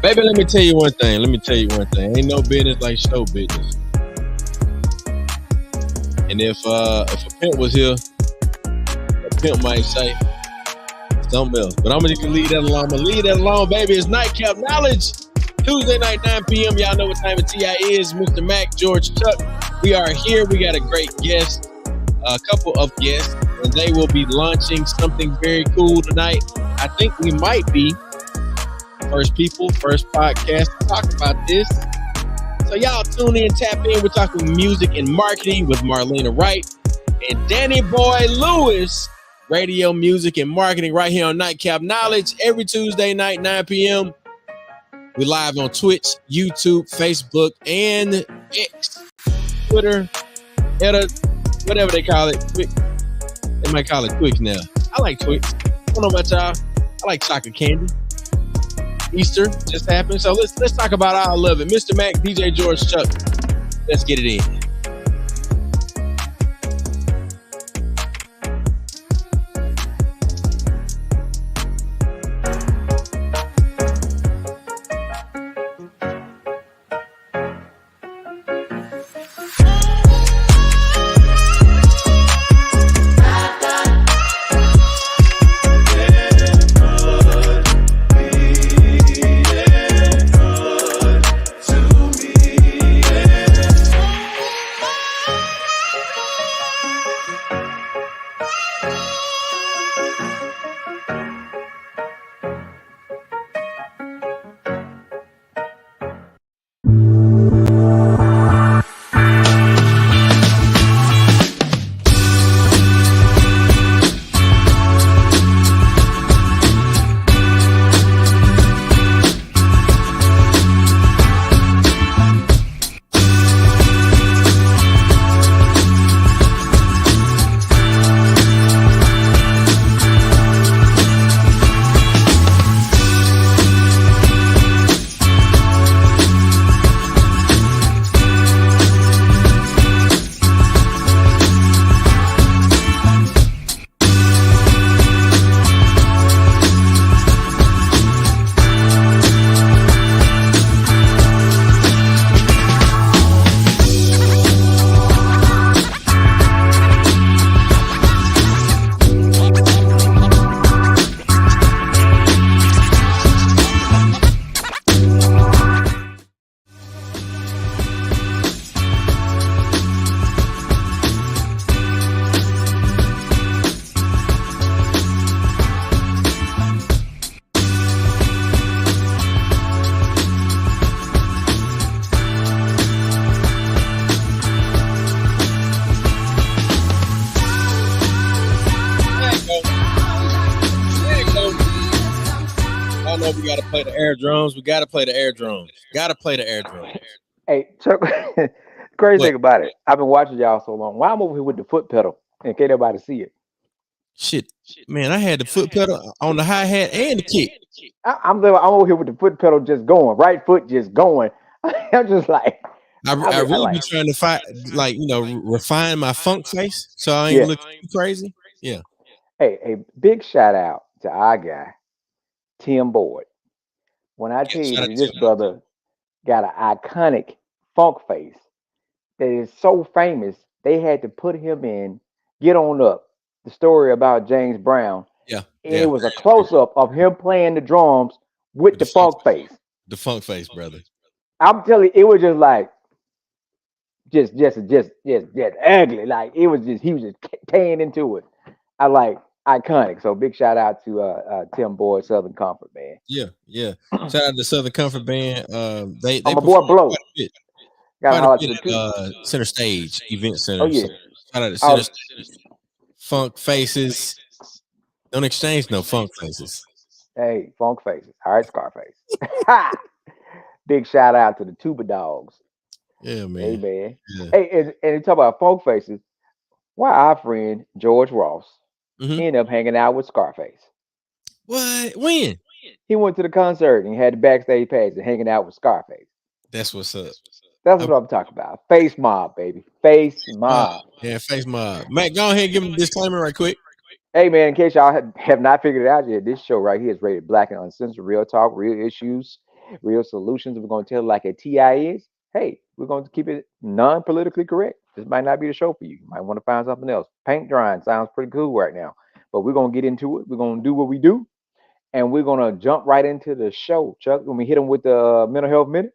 Baby, let me tell you one thing. Ain't no business like show business. And if a pimp was here, a pimp might say something else. But I'm gonna leave that alone. Baby. It's Nightcap Knowledge. Tuesday night, 9 p.m. Y'all know what time of TI is. Mr. Mac, George, Chuck. We are here. We got a great guest, a couple of guests, and they will be launching something very cool tonight. I think we might be first podcast to talk about this. So y'all tune in, tap in. We're talking music and marketing with Marlena Wright and Danny Boy Lewis. Radio, music, and marketing right here on Nightcap Knowledge every Tuesday night, 9 p.m. We're live on Twitch, YouTube, Facebook, and X, Twitter, whatever they call it. They might call it Twix now. I like Twix. I don't know about y'all. I like chocolate candy. Easter just happened, so let's talk about all of it. Mr. Mac, DJ George, Chuck. Let's get it in. We gotta play the air drums. Hey, Chuck, crazy thing about it, I've been watching y'all so long. Why I'm over here with the foot pedal and can't nobody see it? Shit, man, I had the foot pedal on the hi-hat and the kick. I'm over here with the foot pedal just going, right foot just going. I'm just like, I really be trying to find, refine my funk face so I ain't look too crazy. Yeah. Hey, a big shout out to our guy, Tim Boyd. When I tell you that this brother got an iconic funk face that is so famous, they had to put him in Get On Up, the story about James Brown. Yeah. And it was a close-up of him playing the drums with the funk face. The funk face, brother. I'm telling you, it was just like just ugly. Like he was just paying into it. I like iconic. So big shout out to Tim Boyd, Southern Comfort, man. Yeah. Shout out to Southern Comfort Band. They my boy Blow. Got Center Stage Event Center. Oh yeah. Shout out to Center Stage. Funk Faces. Don't exchange no funk faces. Hey, funk faces. All right, Scarface. Big shout out to the Tuba Dogs. Yeah, man. Hey, man. Yeah. Hey, and talk about funk faces. Why our friend George Ross ended up hanging out with Scarface. What? When? He went to the concert and he had the backstage pass and hanging out with Scarface. That's what's up. That's what I'm talking about. Face mob, baby. Face mob. Yeah, face mob. Matt, go ahead and give him a disclaimer right quick. Hey, man, in case y'all have not figured it out yet, this show right here is rated black and uncensored, real talk, real issues. Real solutions. We're going to tell it like a TI is. Hey, we're going to keep it non-politically correct. This might not be the show for you. You might want to find something else. Paint drying sounds pretty cool right now, but we're going to get into it. We're going to do what we do, and we're going to jump right into the show, Chuck. When we hit them with the mental health minute.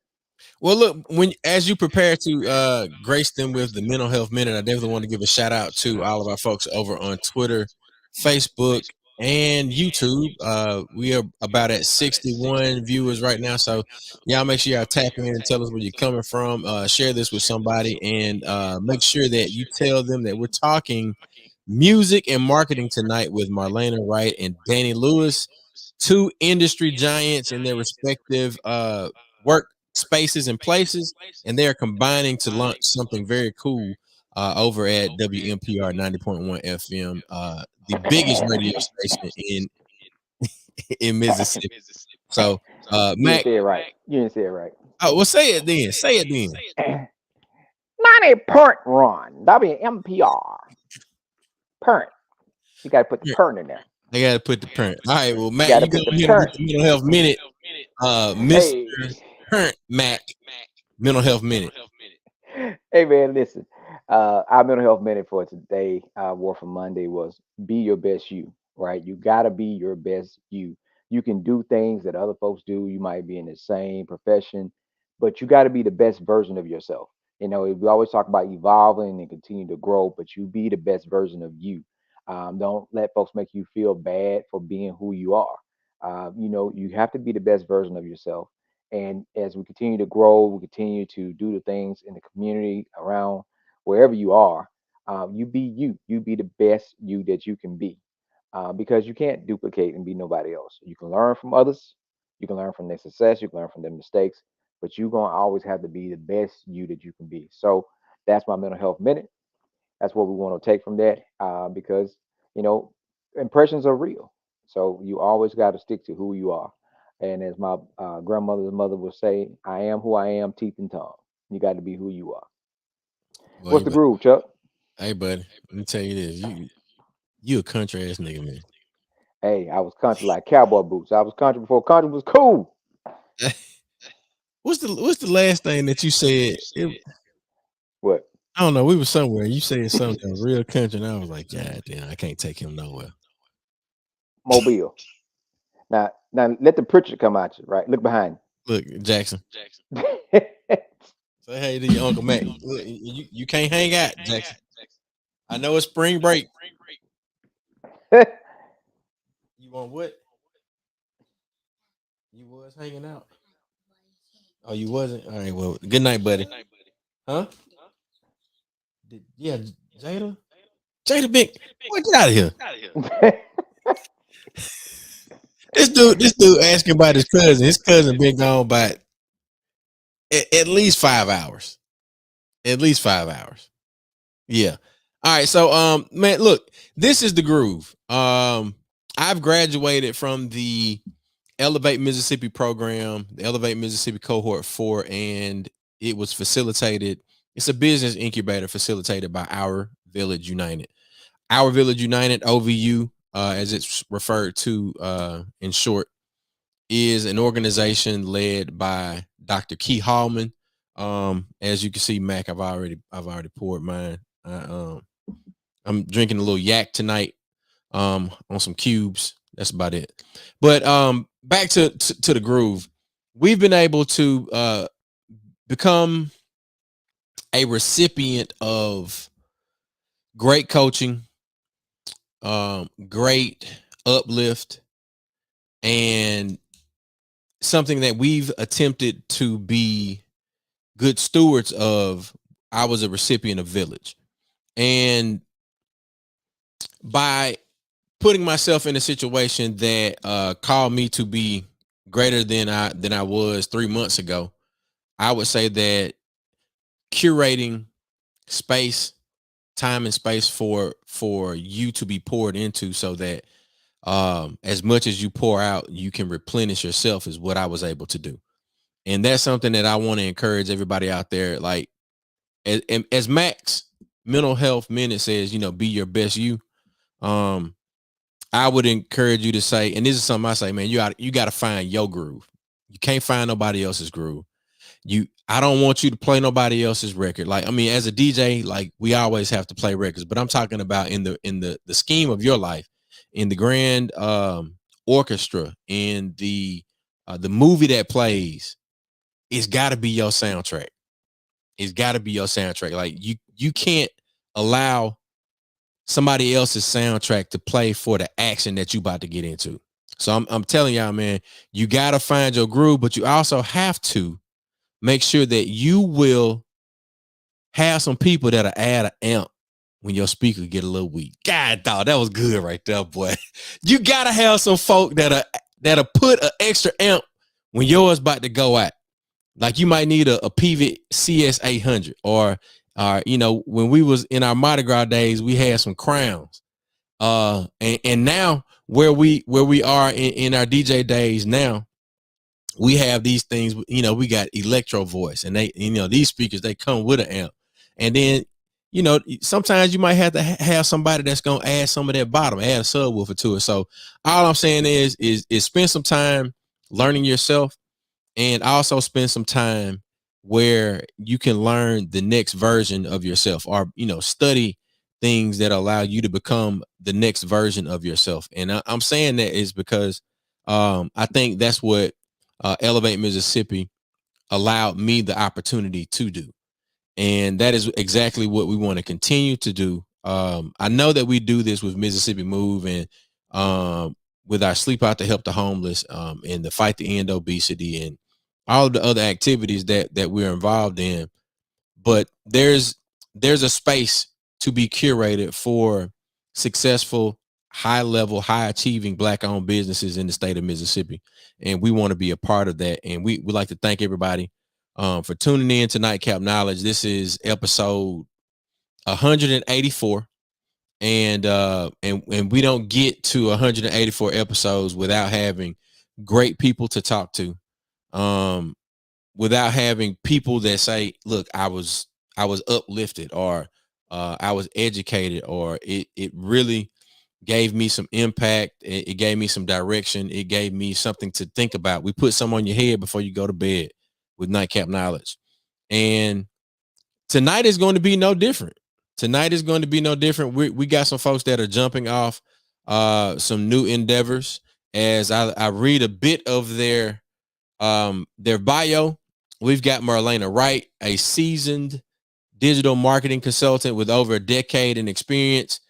Well, look, as you prepare to grace them with the mental health minute, I definitely want to give a shout out to all of our folks over on Twitter, Facebook, and YouTube. We are about at 61 viewers right now, so y'all make sure y'all tap in and tell us where you're coming from. Share this with somebody, and make sure that you tell them that we're talking music and marketing tonight with Marlena Wright and Danny Lewis, two industry giants in their respective work spaces and places, and they are combining to launch something very cool over at WMPR 90.1 FM, the biggest radio station in Mississippi. So, You didn't Mac, say it right. You didn't say it right. oh, well, say it then. Say it then. 90.1 WMPR. Parent. You got to put the parent in there. I got to put the parent. All right, well, Mac, Gotta you go put the ahead and parent. get the mental health minute. Mr. Hey. Parent Mac, mental health minute. Hey man, listen. Our mental health minute for today, War for Monday, was be your best you. Right? You gotta be your best you. You can do things that other folks do. You might be in the same profession, but you got to be the best version of yourself. You know, we always talk about evolving and continue to grow, but you be the best version of you. Don't let folks make you feel bad for being who you are. You know, you have to be the best version of yourself. And as we continue to grow, we continue to do the things in the community around wherever you are. You be you. You be the best you that you can be, because you can't duplicate and be nobody else. You can learn from others. You can learn from their success. You can learn from their mistakes. But you're gonna always have to be the best you that you can be. So that's my mental health minute. That's what we want to take from that, because you know impressions are real. So you always got to stick to who you are. And as my grandmother's mother would say, I am who I am, teeth and tongue. You got to be who you are. Well, What's the groove, Chuck? hey, buddy, let me tell you this: you a country ass nigga, man. Hey, I was country like cowboy boots. I was country before country was cool. What's the last thing that you said? What? I don't know. We were somewhere. You said something that was real country, and I was like, God damn, I can't take him nowhere. Mobile. Now let the picture come at you. Right, look behind. Look, Jackson. Say hey to your Uncle Mac. Look, you can't hang out, Jackson. I know it's spring break. You want what? You was hanging out. Oh, you wasn't? All right, well, good night, buddy. Huh? Yeah, Jada? Jada Big. Boy, get out of here. This dude asking about his cousin. His cousin been gone by at least 5 hours. At least 5 hours. Yeah. All right. So man, look, this is the groove. I've graduated from the Elevate Mississippi program, the Elevate Mississippi cohort 4, and it was facilitated. It's a business incubator facilitated by Our Village United. Our Village United, OVU, as it's referred to in short, is an organization led by Dr. Key Hallman. As you can see, Mac, I've already poured mine. I'm drinking a little yak tonight, on some cubes. That's about it. But back to the groove. We've been able to become a recipient of great coaching, great uplift, and something that we've attempted to be good stewards of. I was a recipient of Village, and by putting myself in a situation that called me to be greater than I was 3 months ago, I would say that curating space, time and space for you to be poured into, so that as much as you pour out, you can replenish yourself, is what I was able to do. And that's something that I want to encourage everybody out there. Like as Max mental health minute says, be your best you. I would encourage you to say, and this is something I say, man, you got to find your groove. You can't find nobody else's groove. I don't want you to play nobody else's record. Like, I mean, as a DJ, like we always have to play records, but I'm talking about in the scheme of your life, in the grand orchestra, in the movie that plays, it's got to be your soundtrack. It's got to be your soundtrack. Like you can't allow somebody else's soundtrack to play for the action that you about to get into. So I'm telling y'all, man, you got to find your groove, but you also have to make sure that you will have some people that'll add an amp when your speaker get a little weak. God, dog, that was good right there, boy. You gotta have some folk that'll put an extra amp when yours about to go out. Like you might need a Pivot CS 800, or you know, when we was in our Mardi Gras days, we had some Crowns. And now where we are in our DJ days now, we have these things, you know, we got electro voice, and they, you know, these speakers, they come with an amp. And then, you know, sometimes you might have to have somebody that's going to add some of that bottom, add a subwoofer to it. So all I'm saying is spend some time learning yourself, and also spend some time where you can learn the next version of yourself, or, you know, study things that allow you to become the next version of yourself. And I'm saying that is because I think that's what Elevate Mississippi allowed me the opportunity to do. And that is exactly what we want to continue to do. I know that we do this with Mississippi Move, and with our Sleep Out to Help the Homeless, and the Fight to End Obesity, and all of the other activities that we're involved in. But there's a space to be curated for successful, high level, high achieving Black owned businesses in the state of Mississippi, and we want to be a part of that. And we would like to thank everybody for tuning in to Nightcap Knowledge. This is episode 184, and we don't get to 184 episodes without having great people to talk to, without having people that say, look, I was uplifted, or I was educated, or it really gave me some impact. It gave me some direction. It gave me something to think about. We put some on your head before you go to bed with Nightcap Knowledge. And tonight is going to be no different. Tonight is going to be no different. We got some folks that are jumping off some new endeavors. As I read a bit of their bio, we've got Marlena Wright, a seasoned digital marketing consultant with over a decade in experience.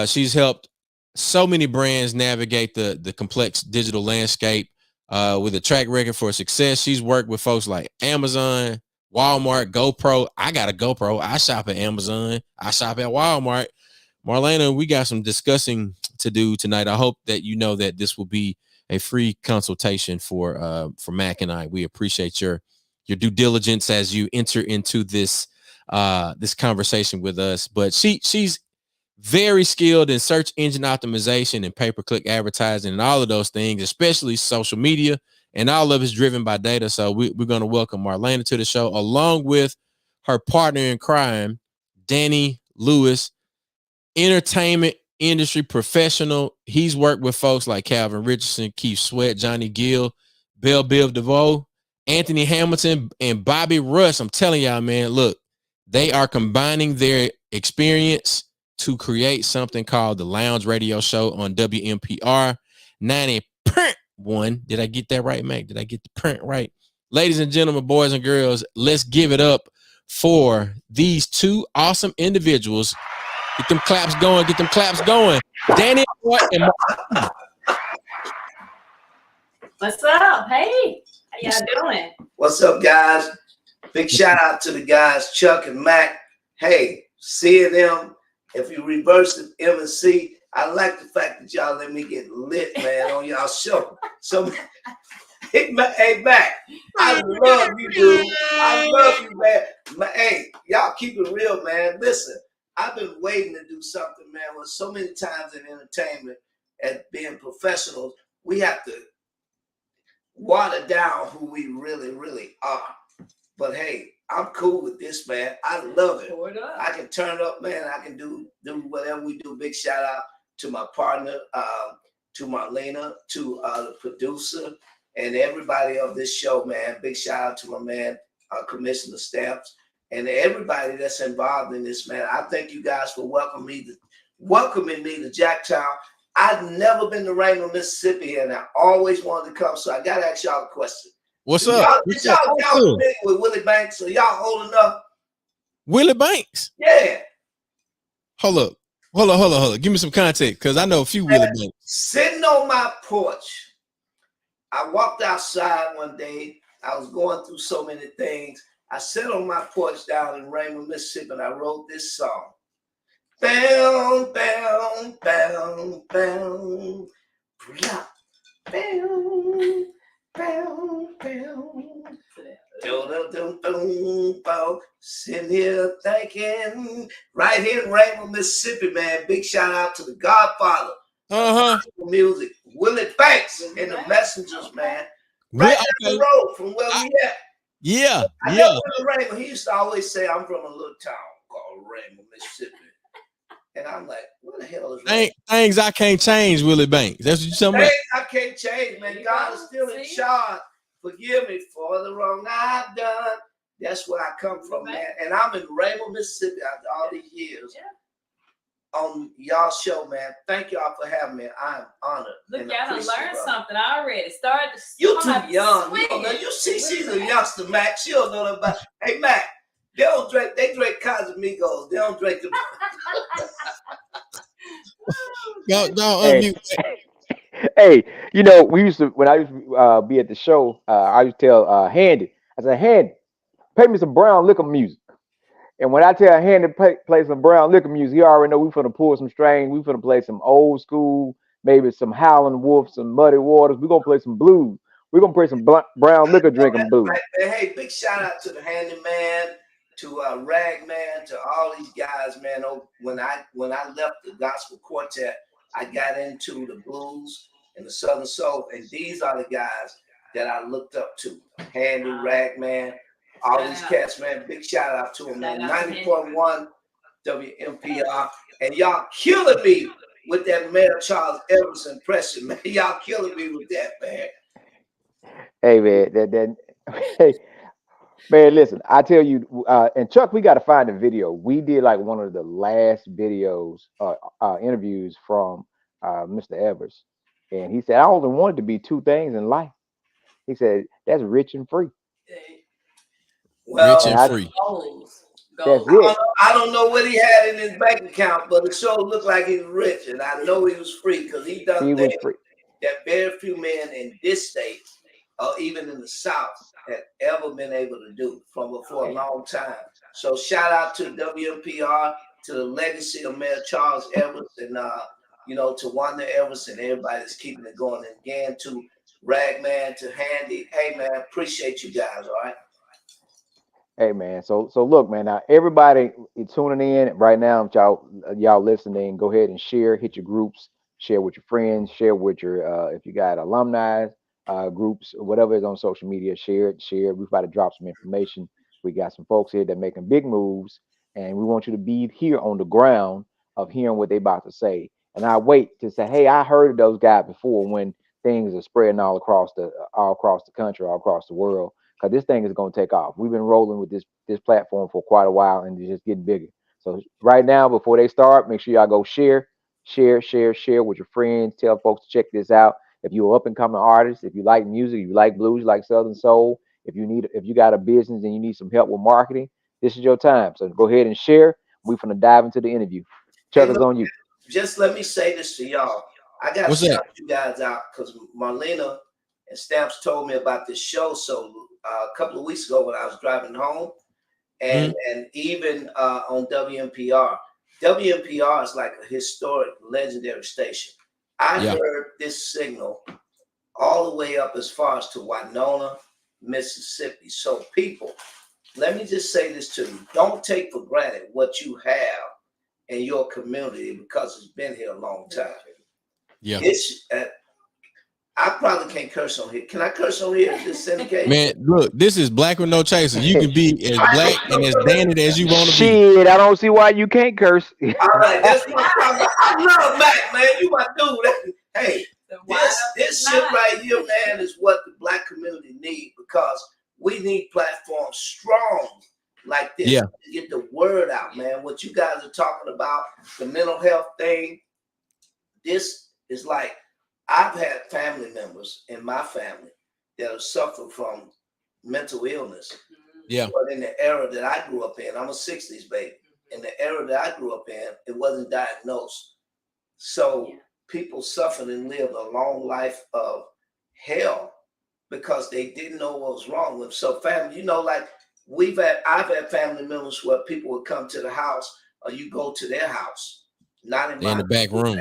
She's helped so many brands navigate the complex digital landscape with a track record for success. She's worked with folks like Amazon, Walmart, GoPro. I got a GoPro. I shop at Amazon. I shop at Walmart. Marlena, we got some discussing to do tonight. I hope that you know that this will be a free consultation for Mac and I. We appreciate your due diligence as you enter into this conversation with us. But she's very skilled in search engine optimization and pay-per-click advertising and all of those things, especially social media, and all of it's driven by data. So we're going to welcome Marlena to the show, along with her partner in crime, Danny Lewis, entertainment industry professional. He's worked with folks like Calvin Richardson, Keith Sweat, Johnny Gill, Belle Biv DeVoe, Anthony Hamilton, and Bobby Rush. I'm telling y'all, man, look, they are combining their experience to create something called the Lounge Radio Show on WMPR 90.1. Did I get that right, Mac? Did I get the print right? Ladies and gentlemen, boys and girls, let's give it up for these two awesome individuals. Get them claps going. Get them claps going. Danny and what's up? Hey, how y'all doing? What's up, guys? Big shout out to the guys, Chuck and Mac. Hey, seeing them. If you reverse the M and C, I like the fact that y'all let me get lit, man, on y'all show. So, hey, Mac, I love you, dude. I love you, man. Hey, y'all keep it real, man. Listen, I've been waiting to do something, man. Well, so many times in entertainment and being professionals, we have to water down who we really, really are. But hey, I'm cool with this, man. I love it. I can turn up, man. I can do whatever we do. Big shout out to my partner, to Marlena, to the producer, and everybody of this show, man. Big shout out to my man, Commissioner Stamps, and everybody that's involved in this, man. I thank you guys for welcoming me to Jacktown. I've never been to Raymond, Mississippi, and I always wanted to come. So I gotta ask y'all a question. What's up? Y'all familiar with Willie Banks? Are y'all old enough? Willie Banks? Yeah. Hold up. Give me some context, because I know a few Willie Banks. Sitting on my porch, I walked outside one day. I was going through so many things. I sat on my porch down in Raymond, Mississippi, and I wrote this song. Bound, bound, bound, bound, bound, bound, bound. Sitting here thinking, right here in Raymond, Mississippi, man. Big shout out to the Godfather. Music, Willie Banks and the Messengers, man. Right down the road from where we at. Yeah. I know Raymond. He used to always say, "I'm from a little town called Raymond, Mississippi." And I'm like, what the hell is wrong? Things I can't change, Willie Banks. That's what you're talking about? Things I can't change, man. God is still in charge. Forgive me for the wrong I've done. That's where I come from, man. And I'm in Raymond, Mississippi after all these years on y'all show, man. Thank y'all for having me. I'm honored. Look, y'all done learned something already. You're too young. You don't know. You see, she's a youngster, Mac. She don't know about. Hey, Mac. They don't drink. They drink Casamigos. They don't drink the. Hey, you know, when I used to be at the show, I used to tell Handy, I said, Handy, play me some brown liquor music. And when I tell Handy to play some brown liquor music, he already know we finna pull some strings. We finna play some old school, maybe some Howlin' Wolf, some Muddy Waters. We're gonna play some blues. We're gonna play some brown liquor drinking blues. Right. Hey, big shout out to the Handyman, to Ragman, to all these guys, man. When I left the gospel quartet, I got into the blues and the Southern Soul, and these are the guys that I looked up to. Handy, Ragman, all these cats, man. Big shout out to them, man. 90.1 WMPR, and y'all killing me with that Mayor Charles Evans impression, man. Y'all killing me with that, man. Hey, man, hey. Man, listen, I tell you, and Chuck, we got to find a video. We did like one of the last videos, interviews from Mr. Evers. And he said, I only wanted to be two things in life. He said, that's rich and free. Well, rich and free. That's it. I don't know what he had in his bank account, but it sure looked like he was rich. And I know he was free because he done things that very few men in this state or even in the South had ever been able to do for a long time. So shout out to WMPR, to the legacy of Mayor Charles Evans, and to Wanda Evans and everybody that's keeping it going. And again, to Ragman, to Handy. Hey man, appreciate you guys, all right? Hey man, so look, man, now everybody tuning in right now, y'all listening, go ahead and share, hit your groups, share with your friends, share with your if you got alumni groups, whatever is on social media, share it. We've got to drop some information. We got some folks here that making big moves, and we want you to be here on the ground of hearing what they about to say. And I wait to say, hey, I heard of those guys before when things are spreading all across the country, all across the world, because this thing is going to take off. We've been rolling with this platform for quite a while, and it's just getting bigger. So right now, before they start, make sure y'all go share with your friends. Tell folks to check this out. If you're an up and coming artist, if you like music, you like blues, you like Southern Soul, if you got a business and you need some help with marketing, this is your time. So go ahead and share. We're gonna dive into the interview. Chuck, is on you. Just let me say this to y'all. I got to shout you guys out because Marlena and Stamps told me about this show. So a couple of weeks ago when I was driving home, and even on WMPR. WMPR is like a historic, legendary station. I heard this signal all the way up as far as to Winona, Mississippi. So people, let me just say this to you. Don't take for granted what you have in your community because it's been here a long time. Yeah. I probably can't curse on here. Can I curse on here? This syndicate? Man, look, this is Black with No Chaser. You can be as black and as dandy as you want to be. Shit, I don't see why you can't curse. All right, that's my problem. I love Mac, man. You my dude. Hey, This shit right here, man, is what the Black community need, because we need platforms strong like this to get the word out, man. What you guys are talking about, the mental health thing, this is like, I've had family members in my family that have suffered from mental illness. Yeah. But in the era that I grew up in, I'm a 60s baby. In the era that I grew up in, it wasn't diagnosed. So people suffered and lived a long life of hell because they didn't know what was wrong with them. So family, you know, like I've had family members where people would come to the house, or you go to their house, not in the back room.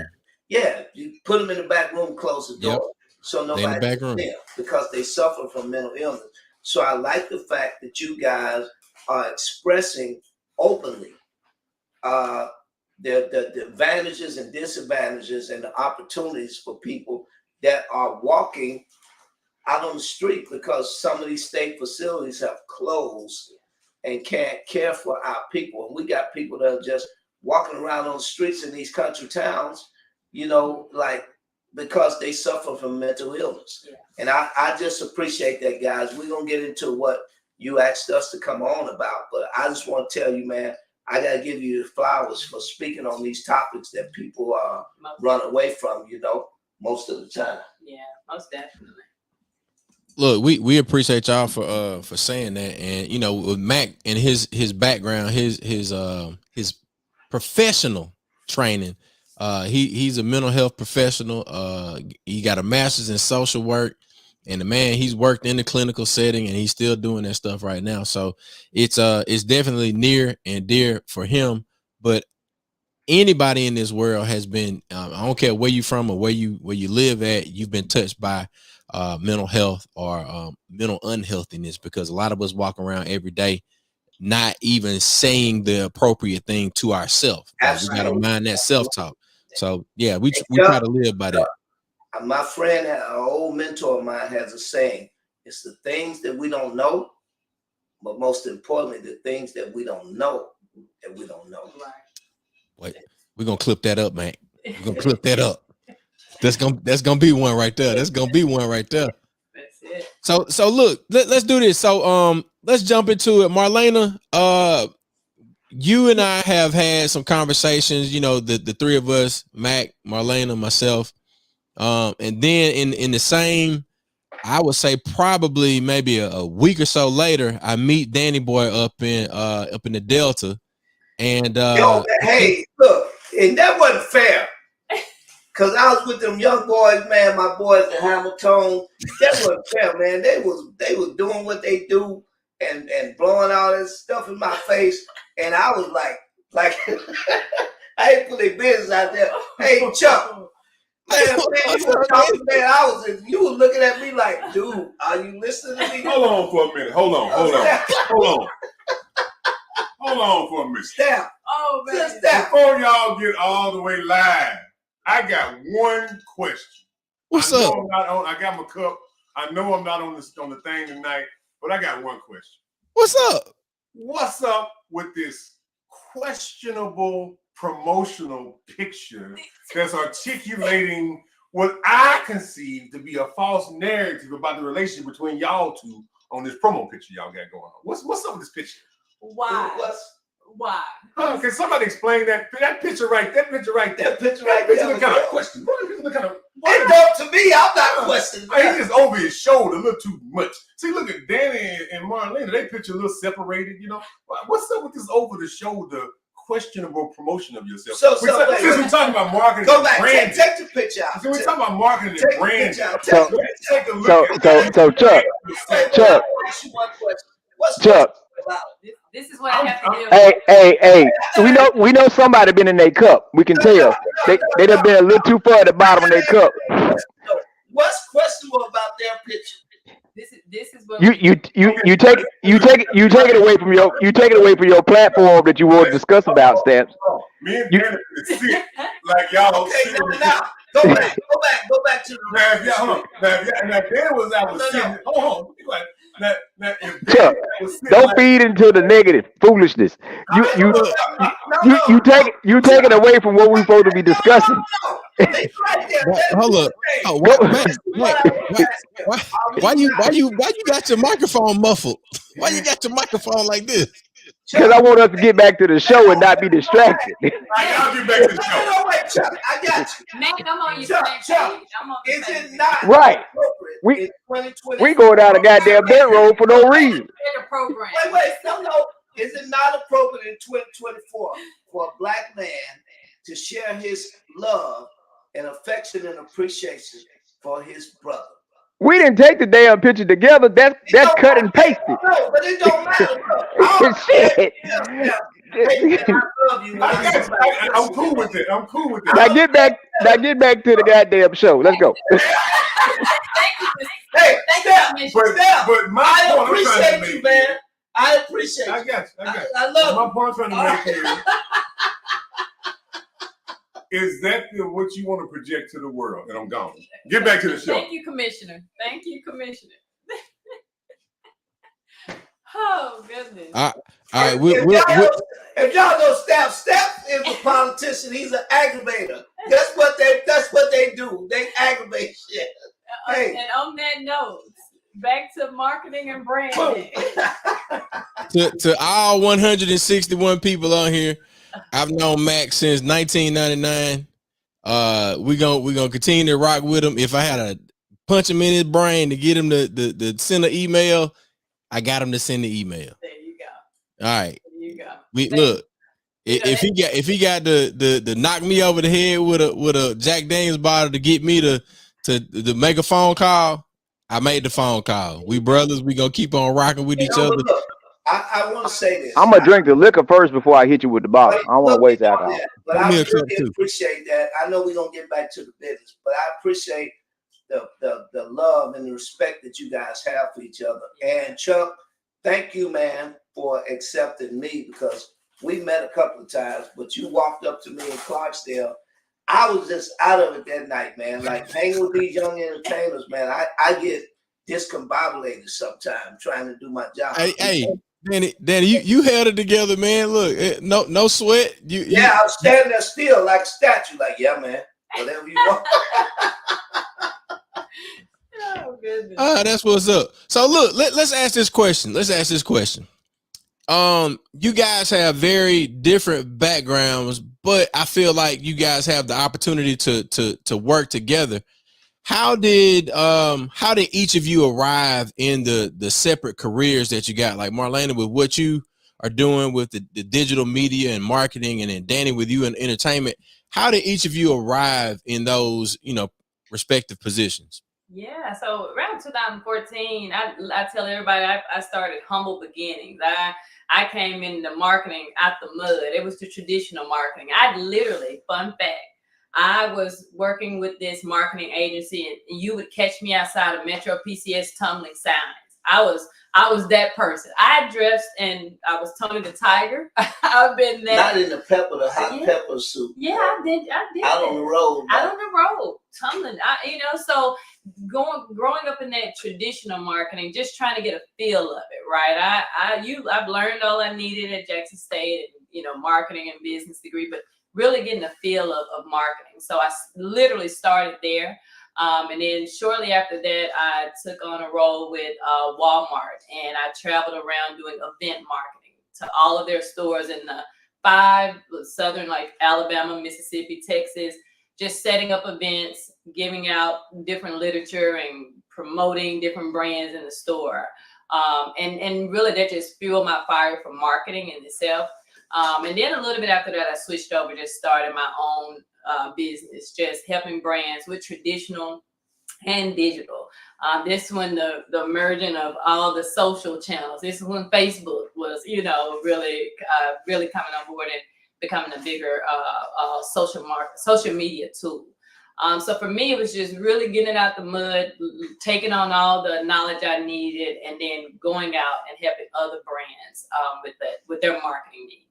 Yeah, you put them in the back room, close the door, so nobody can there, because they suffer from mental illness. So I like the fact that you guys are expressing openly the advantages and disadvantages and the opportunities for people that are walking out on the street, because some of these state facilities have closed and can't care for our people. And we got people that are just walking around on the streets in these country towns, you know, like, because they suffer from mental illness. Yeah. And I just appreciate that, guys. We're going to get into what you asked us to come on about, but I just want to tell you, man, I got to give you the flowers for speaking on these topics that people run away from, you know, most of the time. Yeah, most definitely. Look, we appreciate y'all for saying that. And, you know, with Mac and his background, his professional training, he's a mental health professional. He got a master's in social work, and the man, he's worked in the clinical setting, and he's still doing that stuff right now. So it's definitely near and dear for him. But anybody in this world has been, I don't care where you from or where you live at, you've been touched by mental health or mental unhealthiness, because a lot of us walk around every day not even saying the appropriate thing to ourselves. We got to mind that self-talk. So yeah, we try to live by that. My friend, an old mentor of mine, has a saying: it's the things that we don't know, but most importantly, the things that we don't know that we don't know. Right. Wait, we're gonna clip that up, man. We're gonna clip that up. That's gonna be one right there. That's gonna be one right there. That's it. So look, let's do this. So let's jump into it. Marlena, you and I have had some conversations, you know, the three of us, Mac, Marlena, myself, and then in the same, I would say probably maybe a week or so later, I meet Danny Boy up in the Delta, and yo, hey, look, and that wasn't fair. Cause I was with them young boys, man, my boys in Hamilton. That wasn't fair, man. They was doing what they do and blowing all this stuff in my face. And I was like I ain't put their business out there. Hey, Chuck, man, you were talking, man. You were looking at me like, dude, are you listening to me? Hold on for a minute. Hold on for a minute. Stop. Oh man. Before y'all get all the way live, I got one question. What's up? I got my cup. I know I'm not on the thing tonight, but I got one question. What's up? What's up with this questionable promotional picture that's articulating what I conceive to be a false narrative about the relationship between y'all two on this promo picture y'all got going on? What's up with this picture? Why? Why? Can somebody explain that picture right there? That picture look kind of question. It don't to me. I'm not questioning. He just over his shoulder a little too much. See, look at Danny and Marlena. They picture a little separated. You know, what's up with this over the shoulder questionable promotion of yourself? Since we're talking about marketing, go back. Branding. Take the picture out. So we're talking about marketing and branding. Take a look. So Chuck. This is what I have to do. Hey. We know somebody been in their cup. We can tell. They done been a little too far at the bottom of their cup. What's questionable about their picture? This is what you take it away from your platform that you want to discuss about, Stamps. Me and Danny sit like y'all. Okay, now go back to the now. Now Danny was out sitting. Hold on. Now, if Chuck, don't feed into the negative foolishness. You take it away from what we're supposed to be discussing. Hold up. Oh, why you got your microphone muffled? Why you got your microphone like this? Because I want us to get back to the show and not be distracted. I'll get back to the show. No, wait, Chuck, I got you. Mac, I'm on your Chuck, same page. I'm on the is same it page. not Right. appropriate in 2020? We go down a goddamn dirt road for no reason. Better program. Wait, no. Is it not appropriate in 2024 for a black man to share his love and affection and appreciation for his brother? We didn't take the damn picture together. That's cut and pasted. No, but it don't matter. Shit. Hey, I love you. I'm cool with it. Now get back to the goddamn show. Let's go. Hey, but I appreciate you, man. I appreciate you. I got you. I love my point I'm trying to make here is that what you want to project to the world? And I'm gone. Get back to the show. Thank you, Commissioner. Oh, goodness. All right. If y'all know Steph is a politician. He's an aggravator. That's what they do. They aggravate shit. Hey. And on that note, back to marketing and branding. to all 161 people on here, I've known Mac since 1999. We're gonna continue to rock with him. If I had to punch him in his brain to get him to send an email, I got him to send the email. There you go. All right. There you go. Look. If he got the knock me over the head with a Jack Daniels bottle to get me to make a phone call, I made the phone call. We brothers. We gonna keep on rocking with each other. Look, I want to say this. I'm gonna drink the liquor first before I hit you with the bottle. I don't want to waste alcohol. But I really appreciate that. I know we're gonna get back to the business, but I appreciate the love and the respect that you guys have for each other. And Chuck, thank you, man, for accepting me, because we met a couple of times, but you walked up to me in Clarksdale. I was just out of it that night, man. Like hanging with these young entertainers, man. I get discombobulated sometimes trying to do my job. Hey, Danny, you held it together, man. Look, no sweat. I was standing there still like a statue, like, yeah, man, whatever you want. Oh, goodness. That's what's up. So look, let's ask this question. You guys have very different backgrounds, but I feel like you guys have the opportunity to work together. How did each of you arrive in the separate careers that you got? Like Marlena, with what you are doing with the digital media and marketing, and then Danny with you in entertainment. How did each of you arrive in those, respective positions? Yeah, so around 2014, I tell everybody I started humble beginnings. I came into marketing out the mud. It was the traditional marketing. Fun fact, I was working with this marketing agency, and you would catch me outside of Metro PCS tumbling signs. I was that person. I dressed and I was Tony the Tiger. I've been there. Not in the hot pepper soup. Yeah, I did. Out on the road. Out on the road, tumbling. So growing up in that traditional marketing, just trying to get a feel of it, right? I've learned all I needed at Jackson State, and marketing and business degree, but really getting a feel of marketing. So I literally started there. And then shortly after that, I took on a role with Walmart, and I traveled around doing event marketing to all of their stores in the 5 southern, like Alabama, Mississippi, Texas, just setting up events, giving out different literature and promoting different brands in the store. And really that just fueled my fire for marketing in itself. And then a little bit after that, I switched over, just started my own business, just helping brands with traditional and digital. This one, the merging of all the social channels. This is when Facebook was, really coming on board and becoming a bigger social media tool. So for me, it was just really getting out the mud, taking on all the knowledge I needed, and then going out and helping other brands with their marketing needs.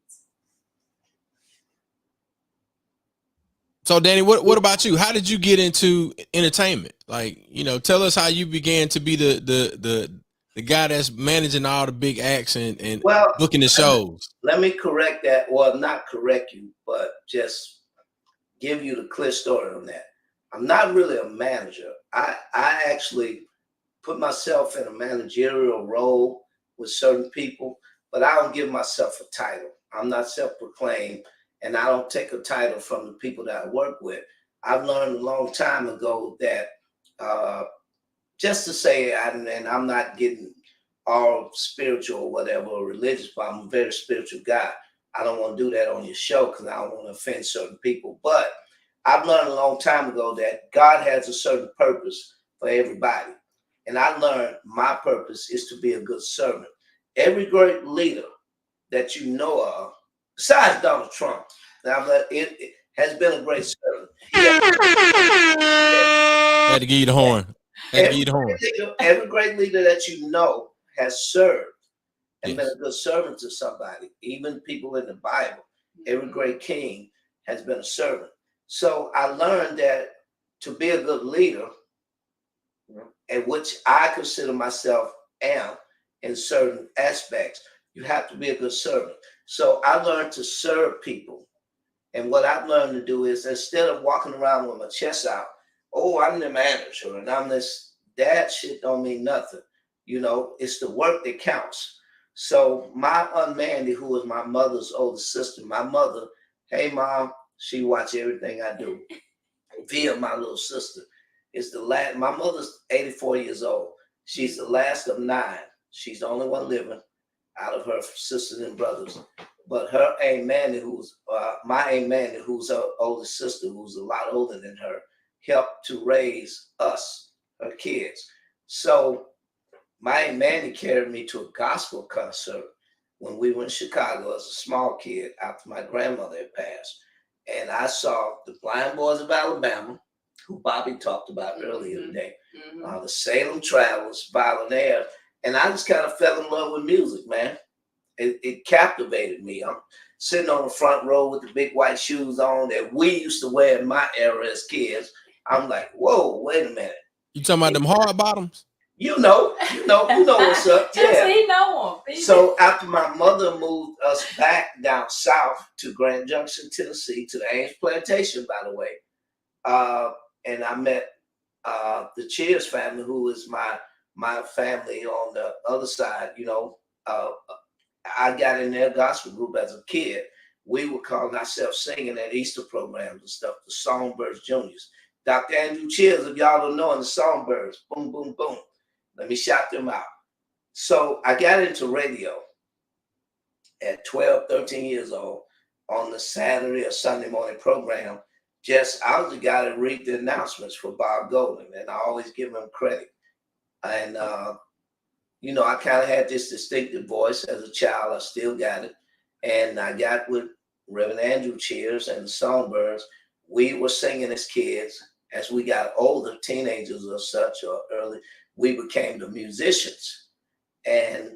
So Danny, what about you? How did you get into entertainment? Like, tell us how you began to be the the guy that's managing all the big acts and Well, booking the shows. Let me correct that. Well, not correct you, but just give you the clear story on that. I'm not really a manager. I actually put myself in a managerial role with certain people, but I don't give myself a title. I'm not self-proclaimed, and I don't take a title from the people that I work with. I've learned a long time ago that just to say, and I'm not getting all spiritual or whatever or religious, but I'm a very spiritual guy. I don't want to do that on your show because I don't want to offend certain people. But I've learned a long time ago that God has a certain purpose for everybody. And I learned my purpose is to be a good servant. Every great leader that you know of, besides Donald Trump, now it has been a great servant. Had to give you the horn. Every great leader that you know has served and Yes. been a good servant to somebody, even people in the Bible. Every great king has been a servant. So I learned that to be a good leader, and which I consider myself am in certain aspects, you have to be a good servant. So I learned to serve people. And what I've learned to do is instead of walking around with my chest out, oh, I'm the manager and I'm this, that shit don't mean nothing. You know, it's the work that counts. So my Aunt Mandy, who was my mother's older sister, my mother, hey mom, she watch everything I do via my little sister. It's the last, my mother's 84 years old. She's the last of 9. She's the only one living out of her sisters and brothers. But her Aunt Mandy, who's my Aunt Mandy, who's her older sister, who's a lot older than her, helped to raise us, her kids. So my Aunt Mandy carried me to a gospel concert when we were in Chicago as a small kid after my grandmother had passed. And I saw the Blind Boys of Alabama, who Bobby talked about earlier today, the Salem Travelers, Violinaires, and I just kind of fell in love with music, man. It captivated me. I'm sitting on the front row with the big white shoes on that we used to wear in my era as kids. I'm like, whoa, wait a minute. You talking about them hard bottoms? You know what's up. Yeah. He know him. So after my mother moved us back down south to Grand Junction, Tennessee, to the Ames Plantation, by the way, and I met the Cheers family, who is my family on the other side. You know, I got in their gospel group as a kid. We were calling ourselves singing at Easter programs and stuff, the Songbirds Juniors. Dr. Andrew Cheers, if y'all don't know, in the Songbirds, boom, boom, boom. Let me shout them out. So I got into radio at 12, 13 years old on the Saturday or Sunday morning program. I was the guy that read the announcements for Bob Golden, and I always give him credit. And, you know, I kind of had this distinctive voice as a child. I still got it. And I got with Reverend Andrew Cheers and the Songbirds. We were singing as kids. As we got older, teenagers or such, or early, we became the musicians. And,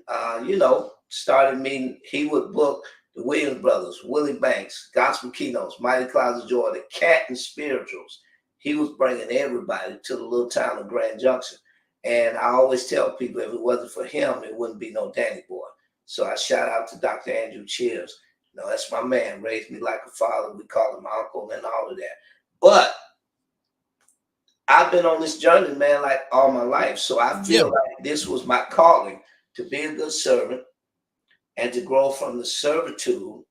you know, started meeting, he would book the Williams Brothers, Willie Banks, Gospel Keynotes, Mighty Clouds of Joy, the Cat and Spirituals. He was bringing everybody to the little town of Grand Junction. And I always tell people, if it wasn't for him, it wouldn't be no Danny Boy. So I shout out to Dr. Andrew Cheers. You know, that's my man, raised me like a father. We call him uncle and all of that. But I've been on this journey, man, like all my life. So I feel like this was my calling, to be a good servant and to grow from the servitude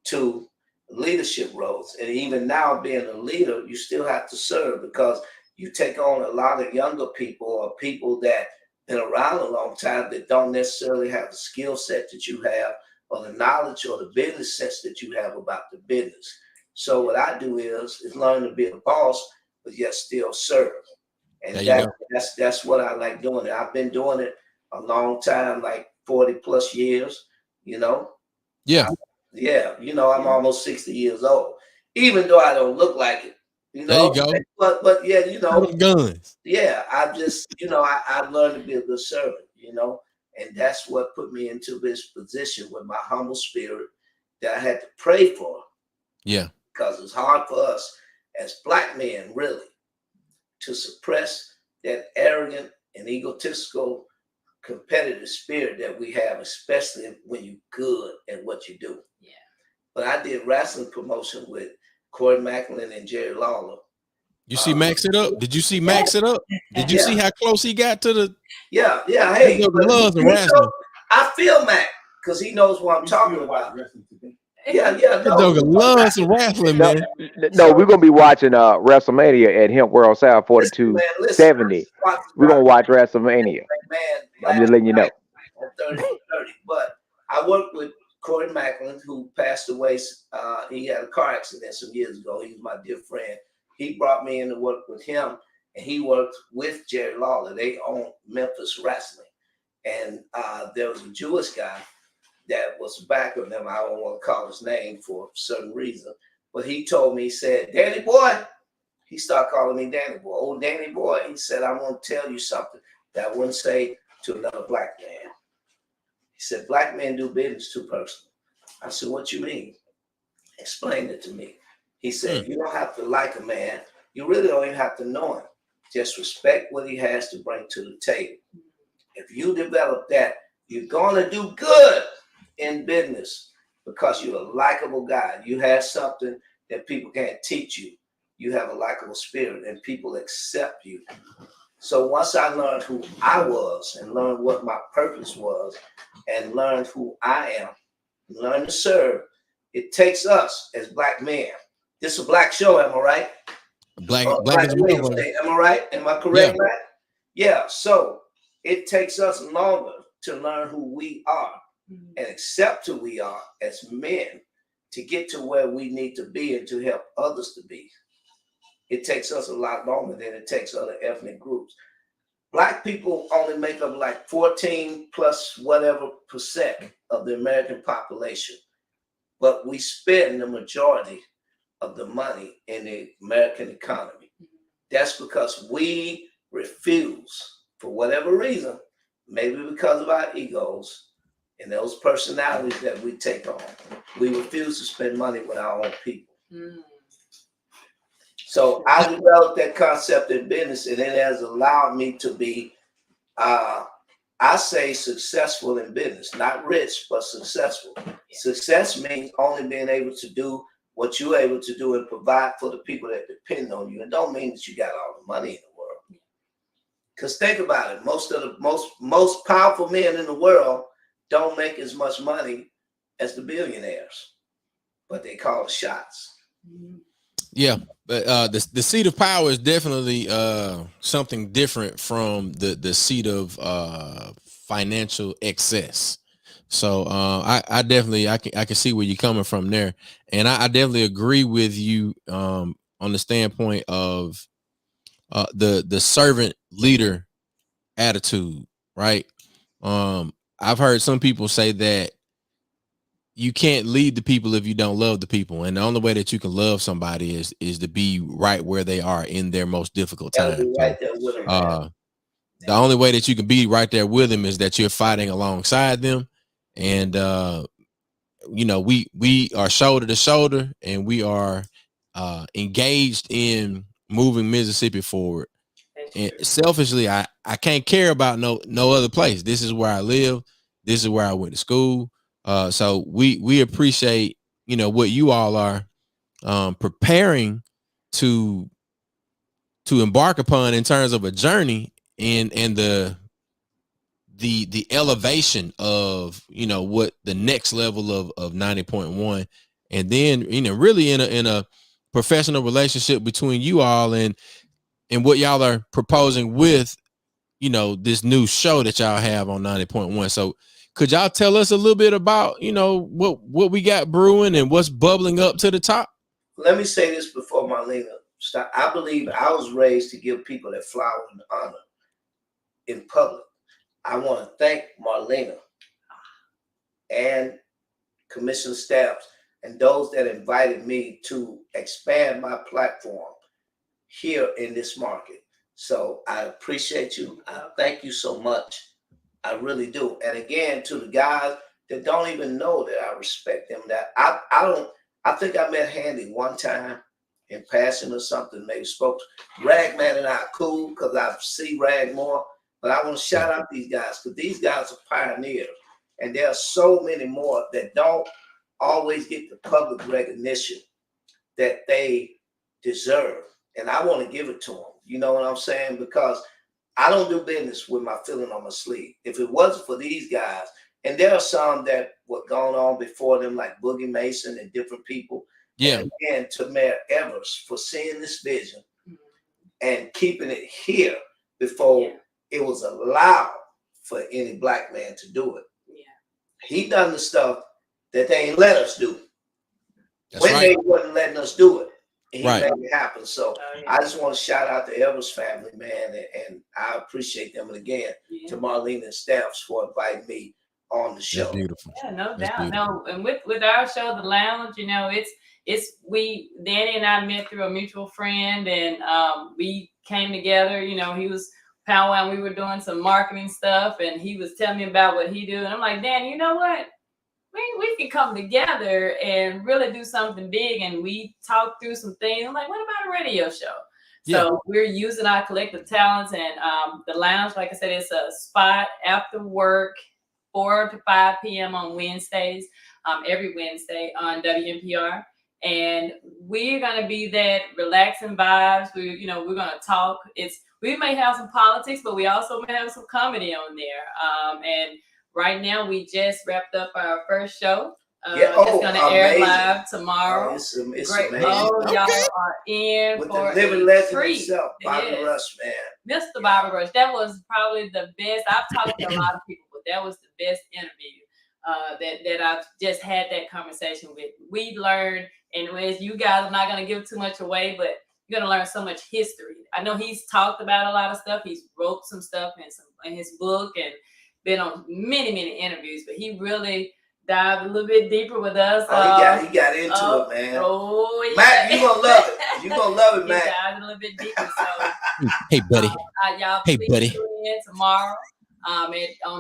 to leadership roles. And even now, being a leader, you still have to serve, because you take on a lot of younger people or people that been around a long time that don't necessarily have the skill set that you have, or the knowledge or the business sense that you have about the business. So what I do is learn to be a boss, but yet still serve. And that's what I like doing. I've been doing it a long time, like 40 plus years, you know? Yeah. Yeah. You know, I'm almost 60 years old, even though I don't look like it, you know? There you go. But yeah, you know, guns. Yeah. I just, you know, I've learned to be a good servant, you know? And that's what put me into this position with my humble spirit that I had to pray for. Yeah. Because it's hard for us as Black men, really, to suppress that arrogant and egotistical competitive spirit that we have, especially when you're good at what you do. Yeah. But I did wrestling promotion with Corey Macklin and Jerry Lawler. You see Max it up? Did you see Max it up? Did you see how close he got to the? Yeah. Hey, I feel Mac because he knows what I'm talking about. Yeah. Loves some wrestling, man. No, we're gonna be watching WrestleMania at Hemp World South 4270. We're gonna watch WrestleMania. I'm just letting you know. 30. But I worked with Corey Macklin, who passed away. He had a car accident some years ago. He was my dear friend. He brought me in to work with him, and he worked with Jerry Lawler. They owned Memphis Wrestling. And there was a Jewish guy that was back of them. I don't want to call his name for a certain reason. But he told me, he said, Danny boy. He started calling me Danny boy. Oh, Danny boy. He said, I'm going to tell you something that I wouldn't say to another black man. He said, black men do business too personal. I said, what you mean? Explain it to me. He said, you don't have to like a man. You really don't even have to know him. Just respect what he has to bring to the table. If you develop that, you're going to do good in business because you're a likable guy. You have something that people can't teach you. You have a likable spirit and people accept you. So once I learned who I was and learned what my purpose was and learned who I am, learned to serve, it takes us as black men. This is a black show, am I right? Black is am I right? Am I correct, Matt? Yeah. So it takes us longer to learn who we are and accept who we are as men to get to where we need to be and to help others to be. It takes us a lot longer than it takes other ethnic groups. Black people only make up like 14 plus whatever % of the American population, but we spend the majority of the money in the American economy. That's because we refuse, for whatever reason, maybe because of our egos and those personalities that we take on, we refuse to spend money with our own people. So I developed that concept in business, and it has allowed me to be, I say, successful in business. Not rich, but successful. Success means only being able to do what you're able to do and provide for the people that depend on you. It don't mean that you got all the money in the world. Because think about it, most powerful men in the world don't make as much money as the billionaires, but they call the shots. Yeah, but the seat of power is definitely something different from the seat of financial excess. So I definitely I can see where you're coming from there, and I definitely agree with you on the standpoint of the servant leader attitude, right? I've heard some people say that you can't lead the people if you don't love the people, and the only way that you can love somebody is to be right where they are in their most difficult time. Right there with them, the only way that you can be right there with them is that you're fighting alongside them, and we are shoulder to shoulder, and we are engaged in moving Mississippi forward. And selfishly, I can't care about no other place. This is where I live. This is where I went to school. So we appreciate what you all are preparing to embark upon in terms of a journey and the elevation of what the next level of 90.1, and then really in a professional relationship between you all and what y'all are proposing with this new show that y'all have on 90.1. So could y'all tell us a little bit about what we got brewing and what's bubbling up to the top? Let me say this before Marlena stop. I believe I was raised to give people that flower and honor in public. I want to thank Marlena and commission staffs and those that invited me to expand my platform here in this market. So I appreciate you. I thank you so much. I really do. And again, to the guys that don't even know that I respect them, that I think I met Handy one time in passing or something, maybe spoke to Ragman, and I cool because I see Rag more. But I want to shout out these guys because these guys are pioneers. And there are so many more that don't always get the public recognition that they deserve. And I want to give it to them. You know what I'm saying? Because I don't do business with my feeling on my sleeve. If it wasn't for these guys, and there are some that were going on before them, like Boogie Mason and different people. Yeah. And to Mayor Evers for seeing this vision and keeping it here before it was allowed for any black man to do it. Yeah. He done the stuff that they ain't let us do. That's when right. they wasn't letting us do it. He Right. made it happen. So I just want to shout out the Evers family, man, and I appreciate them. And again, to Marlena and Stamps for inviting me on the show. That's beautiful. Yeah, no That's doubt. beautiful. No, and with our show, The Lounge, you know, Danny and I met through a mutual friend, and we came together. You know, he was powwowing, we were doing some marketing stuff, and he was telling me about what he do, and I'm like, Dan, you know what? We can come together and really do something big. And we talked through some things. I'm like, what about a radio show? Yeah. So we're using our collective talents, and The Lounge, like I said, it's a spot after work, 4 to 5 p.m. on Wednesdays, every Wednesday on WNPR. And we're gonna be that relaxing vibes. We're gonna talk. We may have some politics, but we also may have some comedy on there. And right now, we just wrapped up our first show. It's going to air live tomorrow. It's great. amazing. Oh, y'all are in with for the living a legend treat. himself, Bobby Rush, man. Mr. Bobby Rush. That was probably the best. I've talked to a lot of people, but that was the best interview that I've just had that conversation with. We learned, and as you guys, I'm not going to give too much away, but you're going to learn so much history. I know he's talked about a lot of stuff. He's wrote some stuff in his book and been on many interviews, but he really dived a little bit deeper with us. He got into it, man. Oh, yeah. Matt, you gonna love it. You gonna love it, Matt. He dived a little bit deeper. So, hey, buddy. Y'all, hey, please buddy. tune in tomorrow. On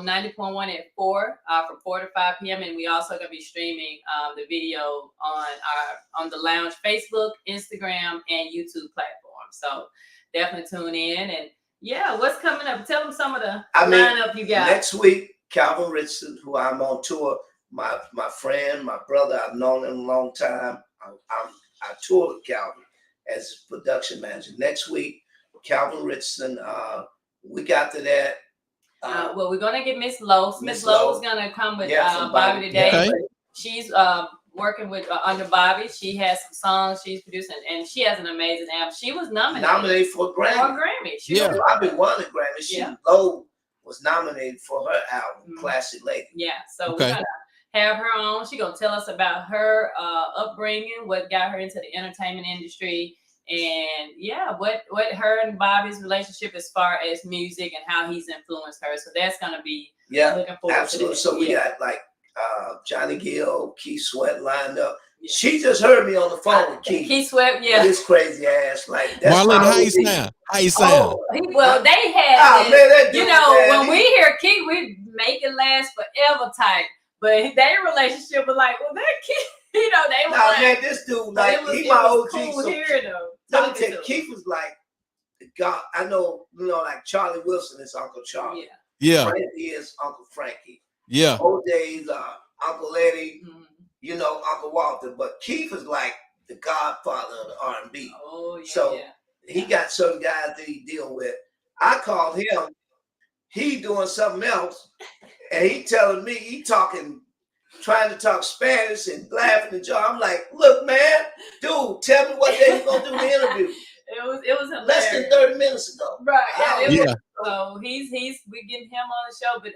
90.1 at 4 from 4 to 5 p.m. And we also gonna be streaming the video on the Lounge Facebook, Instagram, and YouTube platform. So definitely tune in. And yeah, what's coming up? Tell them some of the lineup you got. Next week, Calvin Richardson, who I'm on tour, my friend, my brother, I've known him a long time. I tour with Calvin as his production manager. Next week, Calvin Richardson. Week after that. Well, we're gonna get Miss Lowe. Miss Lowe is gonna come with Bobby today. Okay. But she's working with under Bobby. She has some songs she's producing, and she has an amazing album. She was nominated for a Grammy. Bobby won a Grammy. Lowe was nominated for her album, Classic Lady. Yeah, so we're gonna have her on. She's gonna tell us about her upbringing, what got her into the entertainment industry, and what her and Bobby's relationship as far as music and how he's influenced her. So that's gonna be looking forward absolutely. to. So we got like Johnny Gill, Keith Sweat lined up. Yeah. She just heard me on the phone with Keith. Keith Sweat, his crazy ass. Like that's Marlena, how you sound? How you sound? Well, they had when we hear Keith, we make it last forever type. But their relationship was like, well, that Keith, they were man, this dude, like, he my OG. Cool so here, though. Let me tell you, Keith was like, God, I know, like Charlie Wilson is Uncle Charlie. Yeah. Frankie is Uncle Frankie. Yeah. Old days, Uncle Eddie, Uncle Walter. But Keith is like the godfather of the R&B. Oh, yeah. So he got certain guys that he deal with. I called him. He doing something else. And he telling me, trying to talk Spanish and laughing and joking. I'm like, look, man, dude, tell me what day you gonna do the interview. It was hilarious. Less than 30 minutes ago. Right. So we getting him on the show, but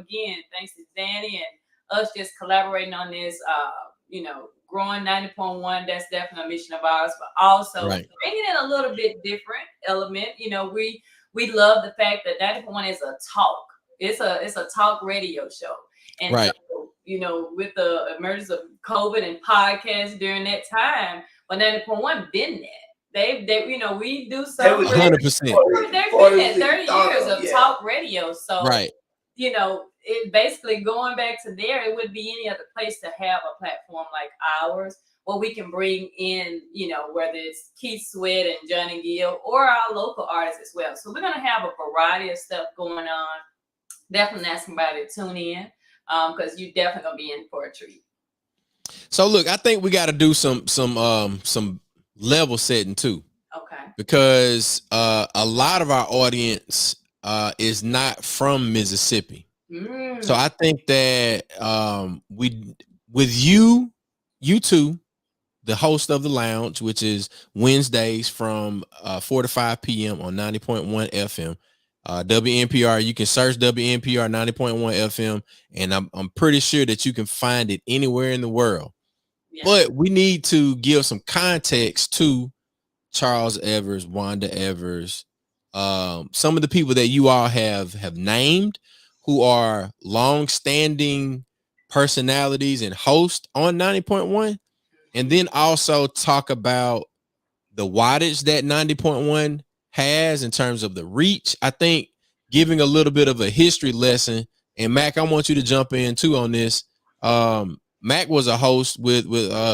again, thanks to Danny and us just collaborating on this, growing 90.1, that's definitely a mission of ours, but also bringing in a little bit different element. We love the fact that 90.1 is a talk. It's a talk radio show. And so, with the emergence of COVID and podcasts during that time, but 90.1 been that. They we do something. 100%. They've been at 30 years of talk radio. So you know, it basically going back to there, it would be any other place to have a platform like ours where we can bring in, you know, whether it's Keith Sweat and Johnny Gill or our local artists as well. So we're going to have a variety of stuff going on. Definitely ask somebody to tune in because you're definitely going to be in for a treat. So look, I think we got to do some level setting too. Okay. Because a lot of our audience is not from Mississippi. So I think that we, with you two, the host of the lounge, which is Wednesdays from 4 to 5 p.m. on 90.1 FM. WNPR, you can search WNPR 90.1 FM, and I'm pretty sure that you can find it anywhere in the world. Yeah. But we need to give some context to Charles Evers, Wanda Evers, some of the people that you all have named who are long-standing personalities and hosts on 90.1, and then also talk about the wattage that 90.1 has in terms of the reach. I think giving a little bit of a history lesson, and Mac, I want you to jump in too on this. Mac was a host with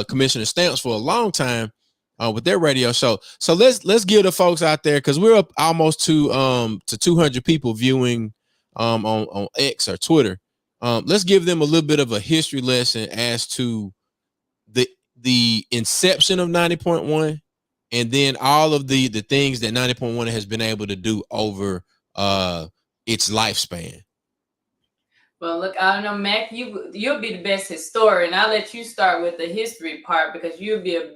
Commissioner Stamps for a long time with their radio show. So let's give the folks out there, because we're up almost to 200 people viewing on X or Twitter. Let's give them a little bit of a history lesson as to the inception of 90.1, and then all of the things that 90.1 has been able to do over its lifespan. Well, look, I don't know, Mac, you'll be the best historian. I'll let you start with the history part because you'll be give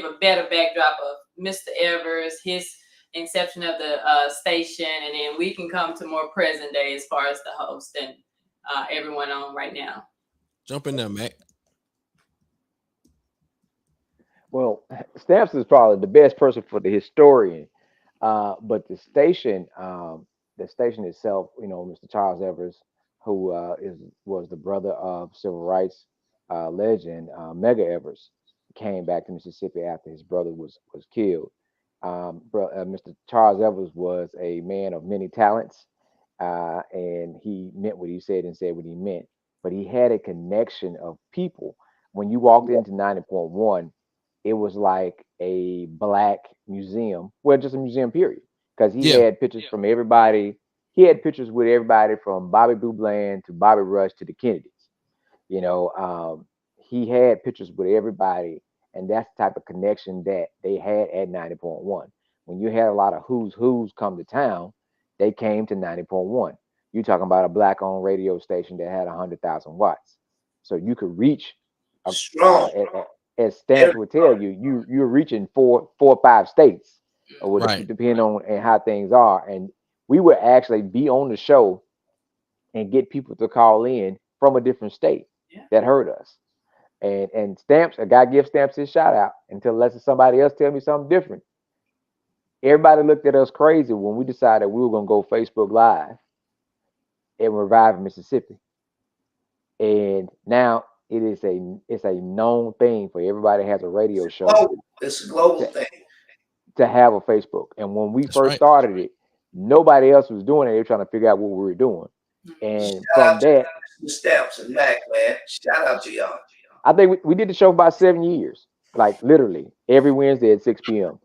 a better backdrop of Mr. Evers, his inception of the station, and then we can come to more present day as far as the host and everyone on right now. Jump in there, Mac. Well, Stamps is probably the best person for the historian, but the station itself, you know, Mr. Charles Evers, who was the brother of civil rights legend Mega Evers, came back to Mississippi after his brother was killed. Mr. Charles Evers was a man of many talents, and he meant what he said and said what he meant. But he had a connection of people. When you walked into 90.1, it was like a black museum, well, just a museum period, because he had pictures from everybody. He had pictures with everybody from Bobby Blue Bland to Bobby Rush to the Kennedys. You know, he had pictures with everybody, and that's the type of connection that they had at 90.1. When you had a lot of who's come to town, they came to 90.1. You're talking about a black-owned radio station that had 100,000 watts, so you could reach strong. As Stamps would tell you, you're reaching four or five states, or depending on and how things are. And we would actually be on the show and get people to call in from a different state that heard us. And Stamps, a guy gives Stamps his shout out until somebody else tell me something different. Everybody looked at us crazy when we decided we were gonna go Facebook Live and revive Mississippi. And now it's a known thing for everybody that has a radio show. It's a global thing to have a Facebook. And when we first started it, nobody else was doing it. They were trying to figure out what we were doing. And from that, Stamps and Mac, man, shout out to y'all. I think we did the show for about 7 years, like literally every Wednesday at 6 p.m.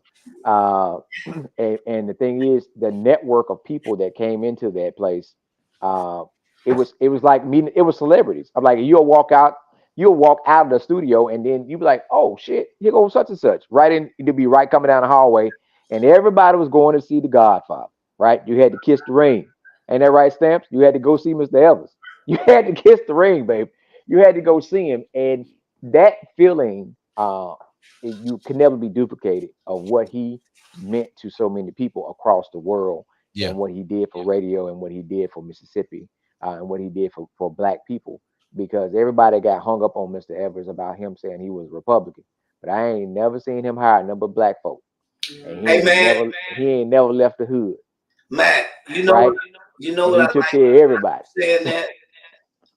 And the thing is, the network of people that came into that place, it was like meeting. It was celebrities. I'm like, you'll walk out of the studio, and then you'd be like, oh shit, here goes such and such. It'd be right coming down the hallway, and everybody was going to see The Godfather, right? You had to kiss the ring. Ain't that right, Stamps? You had to go see Mr. Evers. You had to kiss the ring, babe. You had to go see him. And that feeling, you can never be duplicated of what he meant to so many people across the world, and what he did for radio, and what he did for Mississippi, and what he did for black people. Because everybody got hung up on Mr. Evers about him saying he was Republican, but I ain't never seen him hire a number of black folk. And he ain't never left the hood. Matt, you know what he took care of everybody. Saying that,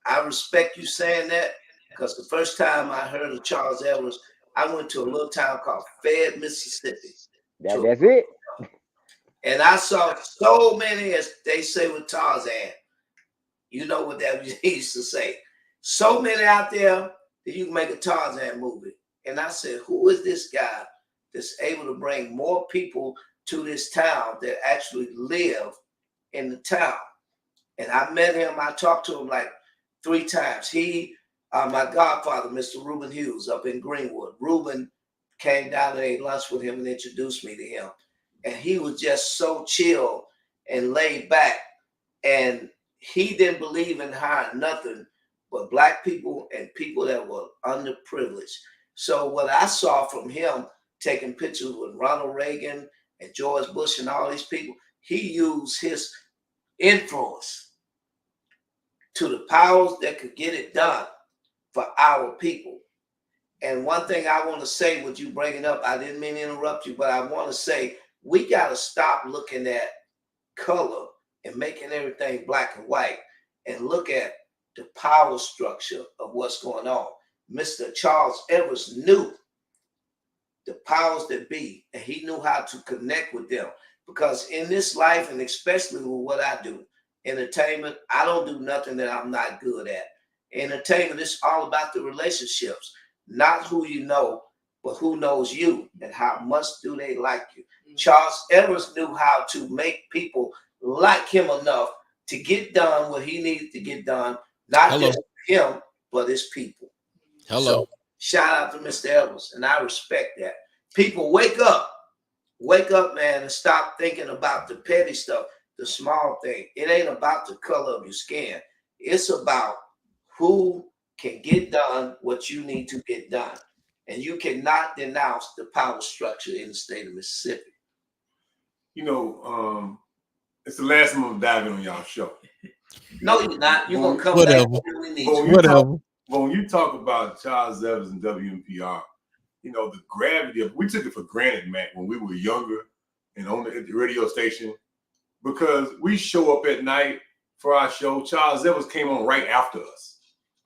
I respect you saying that, because the first time I heard of Charles Evers, I went to a little town called Fayette, Mississippi. That's it. And I saw so many, as they say with Tarzan, You know what that used to say. So many out there that you can make a Tarzan movie. And I said, who is this guy that's able to bring more people to this town that actually live in the town? And I met him. I talked to him like 3 times. He, my godfather, Mr. Reuben Hughes, up in Greenwood. Reuben came down and ate lunch with him and introduced me to him. And he was just so chill and laid back. And he didn't believe in hiring nothing but black people and people that were underprivileged. So what I saw from him taking pictures with Ronald Reagan and George Bush and all these people, he used his influence to the powers that could get it done for our people. And one thing I want to say, what you bringing up, I didn't mean to interrupt you, but I want to say we got to stop looking at color and making everything black and white and look at the power structure of what's going on. Mr. Charles Evers knew the powers that be, and he knew how to connect with them. Because in this life, and especially with what I do, entertainment, I don't do nothing that I'm not good at. Entertainment is all about the relationships, not who you know, but who knows you and how much do they like you. Charles Evers knew how to make people like him enough to get done what he needed to get done, not just him, but his people. So shout out to Mr. Evers, and I respect that. People, wake up, man, and stop thinking about the petty stuff, the small thing. It ain't about the color of your skin. It's about who can get done what you need to get done. And you cannot denounce the power structure in the state of Mississippi. You know, it's the last time I'm diving on y'all show. No, you're not. You're going to come back when we need you. When you talk about Charles Evers and WMPR, you know, the gravity of, we took it for granted, Matt, when we were younger and on the radio station, because we show up at night for our show. Charles Evers came on right after us.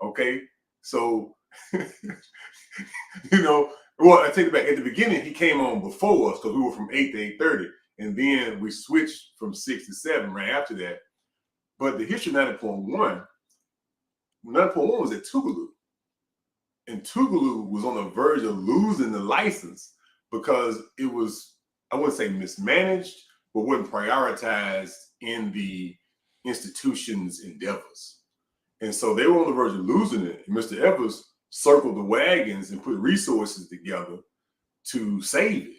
Okay. So, you know, well, I take it back. At the beginning, he came on before us because we were from 8 to 8:30. And then we switched from 6 to 7 right after that. But the history of 90.1 was at Tougaloo. And Tougaloo was on the verge of losing the license because it was, I wouldn't say mismanaged, but wasn't prioritized in the institution's endeavors. And so they were on the verge of losing it. And Mr. Evers circled the wagons and put resources together to save it.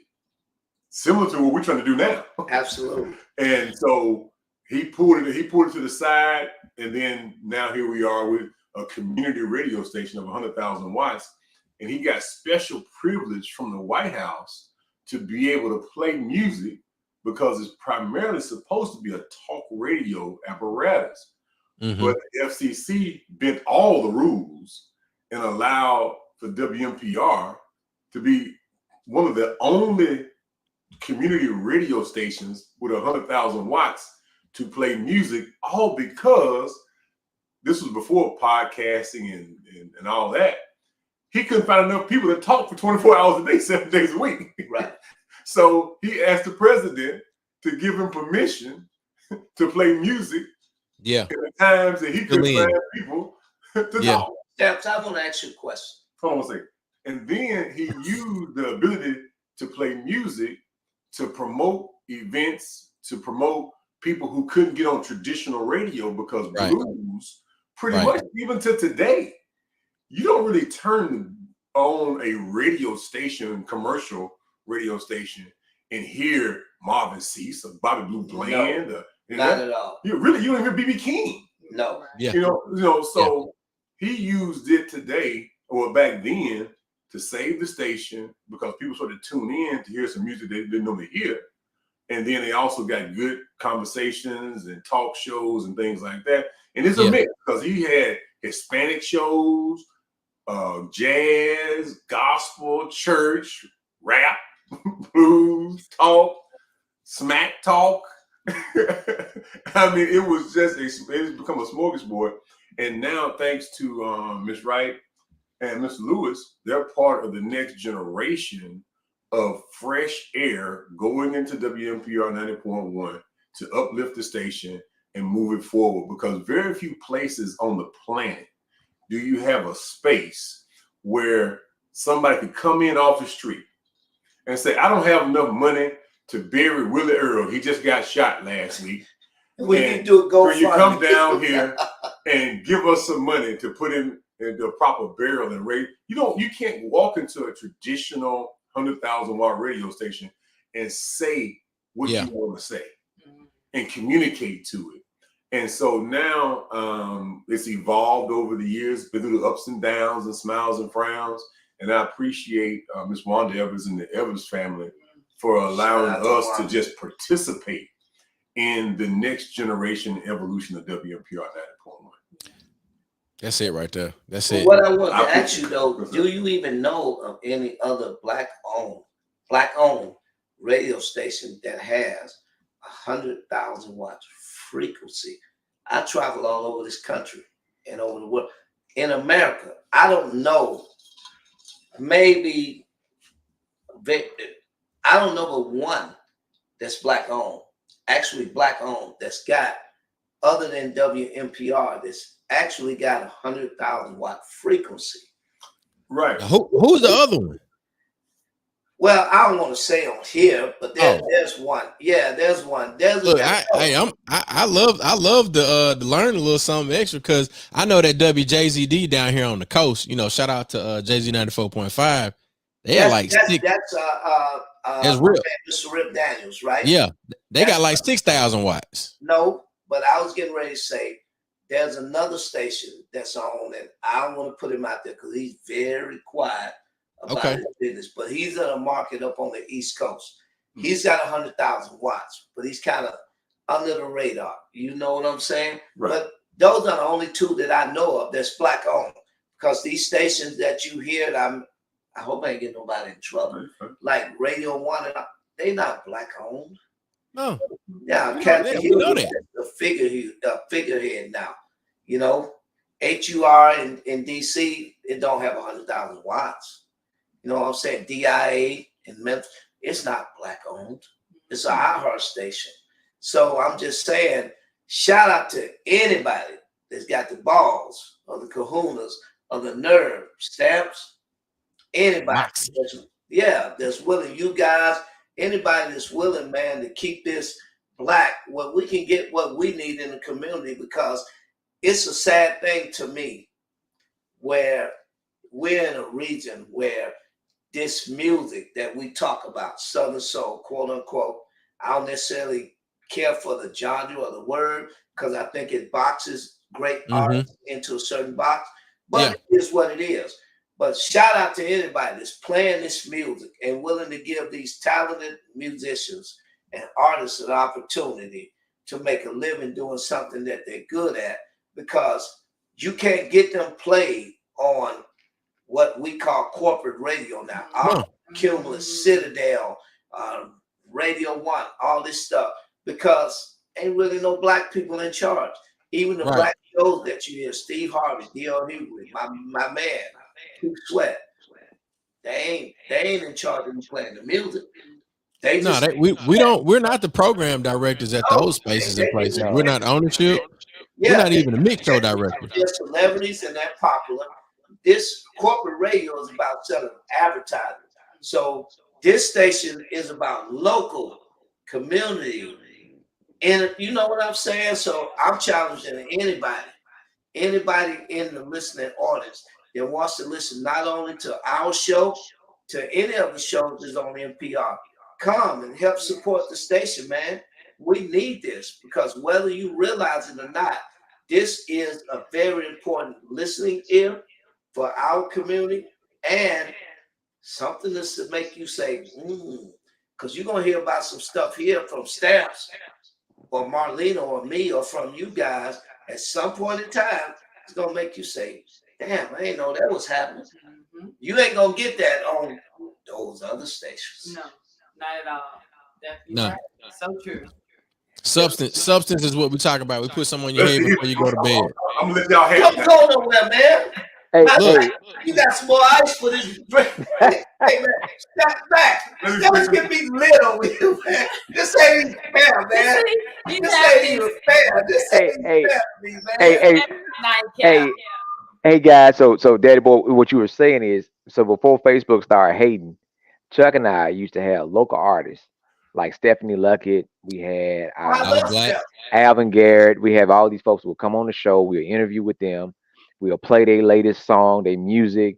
Similar to what we're trying to do now. Absolutely. And so he pulled it to the side, and then now here we are with a community radio station of 100,000 watts. And he got special privilege from the White House to be able to play music because it's primarily supposed to be a talk radio apparatus. Mm-hmm. But the FCC bent all the rules and allowed for WMPR to be one of the only community radio stations with 100,000 watts to play music, all because this was before podcasting and all that. He couldn't find enough people to talk for 24 hours a day, 7 days a week. Right. So he asked the president to give him permission to play music. Yeah. At the times that he could find people to talk. Steps, I want to ask you a question. Hold on a second. And then he used the ability to play music to promote events, to promote people who couldn't get on traditional radio because blues, pretty much even to today, you don't really turn on a radio station, commercial radio station, and hear Marvin Cease or Bobby Blue Bland. No, not at all. You don't hear B.B. King. No. Yeah. You know. So he used it today or back then to save the station because people started to tune in to hear some music they didn't normally hear. And then they also got good conversations and talk shows and things like that. And it's a mix because he had Hispanic shows, jazz, gospel, church, rap, blues, talk, smack talk. I mean, it was just it's become a smorgasbord. And now, thanks to Ms. Wright and Mr. Lewis, they're part of the next generation of fresh air going into WMPR 90.1 to uplift the station, and move it forward, because very few places on the planet do you have a space where somebody can come in off the street and say, I don't have enough money to bury Willie Earl. He just got shot last week. We can do it. Go you come down here and give us some money to put him in the proper burial and raise. You can't walk into a traditional 100,000 watt radio station and say what you want to say and communicate to it. And so now it's evolved over the years, been through the ups and downs and smiles and frowns. And I appreciate Ms. Wanda Evers and the Evers family for allowing us to just participate in the next generation evolution of WMPR 90.1. That's it right there. That's it. What I want to ask you though, do you even know of any other black-owned radio station that has 100,000 watts frequency? I travel all over this country and over the world. In America, I don't know. Maybe I don't know but one that's black-owned. Actually black-owned, that's got, other than WMPR, that's actually got 100,000 watt frequency. Right. Who's the other one? Well, I don't want to say on here, but there's one. Yeah, there's one. Look, I love to learn a little something extra, because I know that WJZD down here on the coast. Shout out to JZ 94.5. They are like that's real. Mr. Rip Daniels, right? Yeah, they got like 6,000 watts. No, but I was getting ready to say there's another station that's on, and I don't want to put him out there because he's very quiet about his business. But he's in a market up on the East Coast. He's got 100,000 watts, but he's kind of under the radar. You know what I'm saying? Right. But those are the only two that I know of that's black owned, because these stations that you hear, I hope I ain't getting nobody in trouble. Like Radio One, they not black owned. No. Yeah, Captain Hughes is a figurehead now. HUR in DC, it don't have 100,000 watts. You know what I'm saying? DIA in Memphis, it's not black owned. It's a iHeart station. So I'm just saying, shout out to anybody that's got the balls or the kahunas or the nerve, Stamps, anybody. That's willing. You guys, anybody that's willing, man, to keep this black, what we can get what we need in the community, because it's a sad thing to me where we're in a region where this music that we talk about, Southern Soul, quote unquote, I don't necessarily care for the genre or the word, because I think it boxes great artists into a certain box, but it is what it is. But shout out to anybody that's playing this music and willing to give these talented musicians and artists an opportunity to make a living doing something that they're good at, because you can't get them played on what we call corporate radio now. Cumulus, Citadel, Radio One, all this stuff, because ain't really no black people in charge. Even the black shows that you hear, Steve Harvey, D.L. Hughley, my man, Keith Sweat, they ain't in charge of playing the music. We're not the program directors at those spaces and places. We're not ownership. We're not even a mix show director. They're celebrities and they're popular. This corporate radio is about selling advertising. So this station is about local community. And you know what I'm saying? So I'm challenging anybody in the listening audience that wants to listen not only to our show, to any of the shows that's on NPR. Come and help support the station, man. We need this, because whether you realize it or not, this is a very important listening ear for our community, and something that's to make you say, because you're going to hear about some stuff here from Stamps or Marlena or me or from you guys at some point in time. It's going to make you say, damn, I ain't know that was happening. You ain't going to get that on those other stations. No, not at all. Definitely right. So true. Substance is what we talk about. We put something on your head before you go to bed. I'm gonna let y'all have Don't go nowhere, man. Hey, Look, you got some more ice for this drink. Hey man, step back. Let's get me lit over here, man. This ain't even fair, man. This ain't even fair. This ain't even fair to me, man. Hey, guys. So, Daddy Boy, what you were saying is, so before Facebook started hating, Chuck and I used to have local artists like Stephanie Luckett. We had Oh, I love Steph. Alvin Garrett. We have all these folks who will come on the show. We'll interview with them. We'll play their latest song, their music,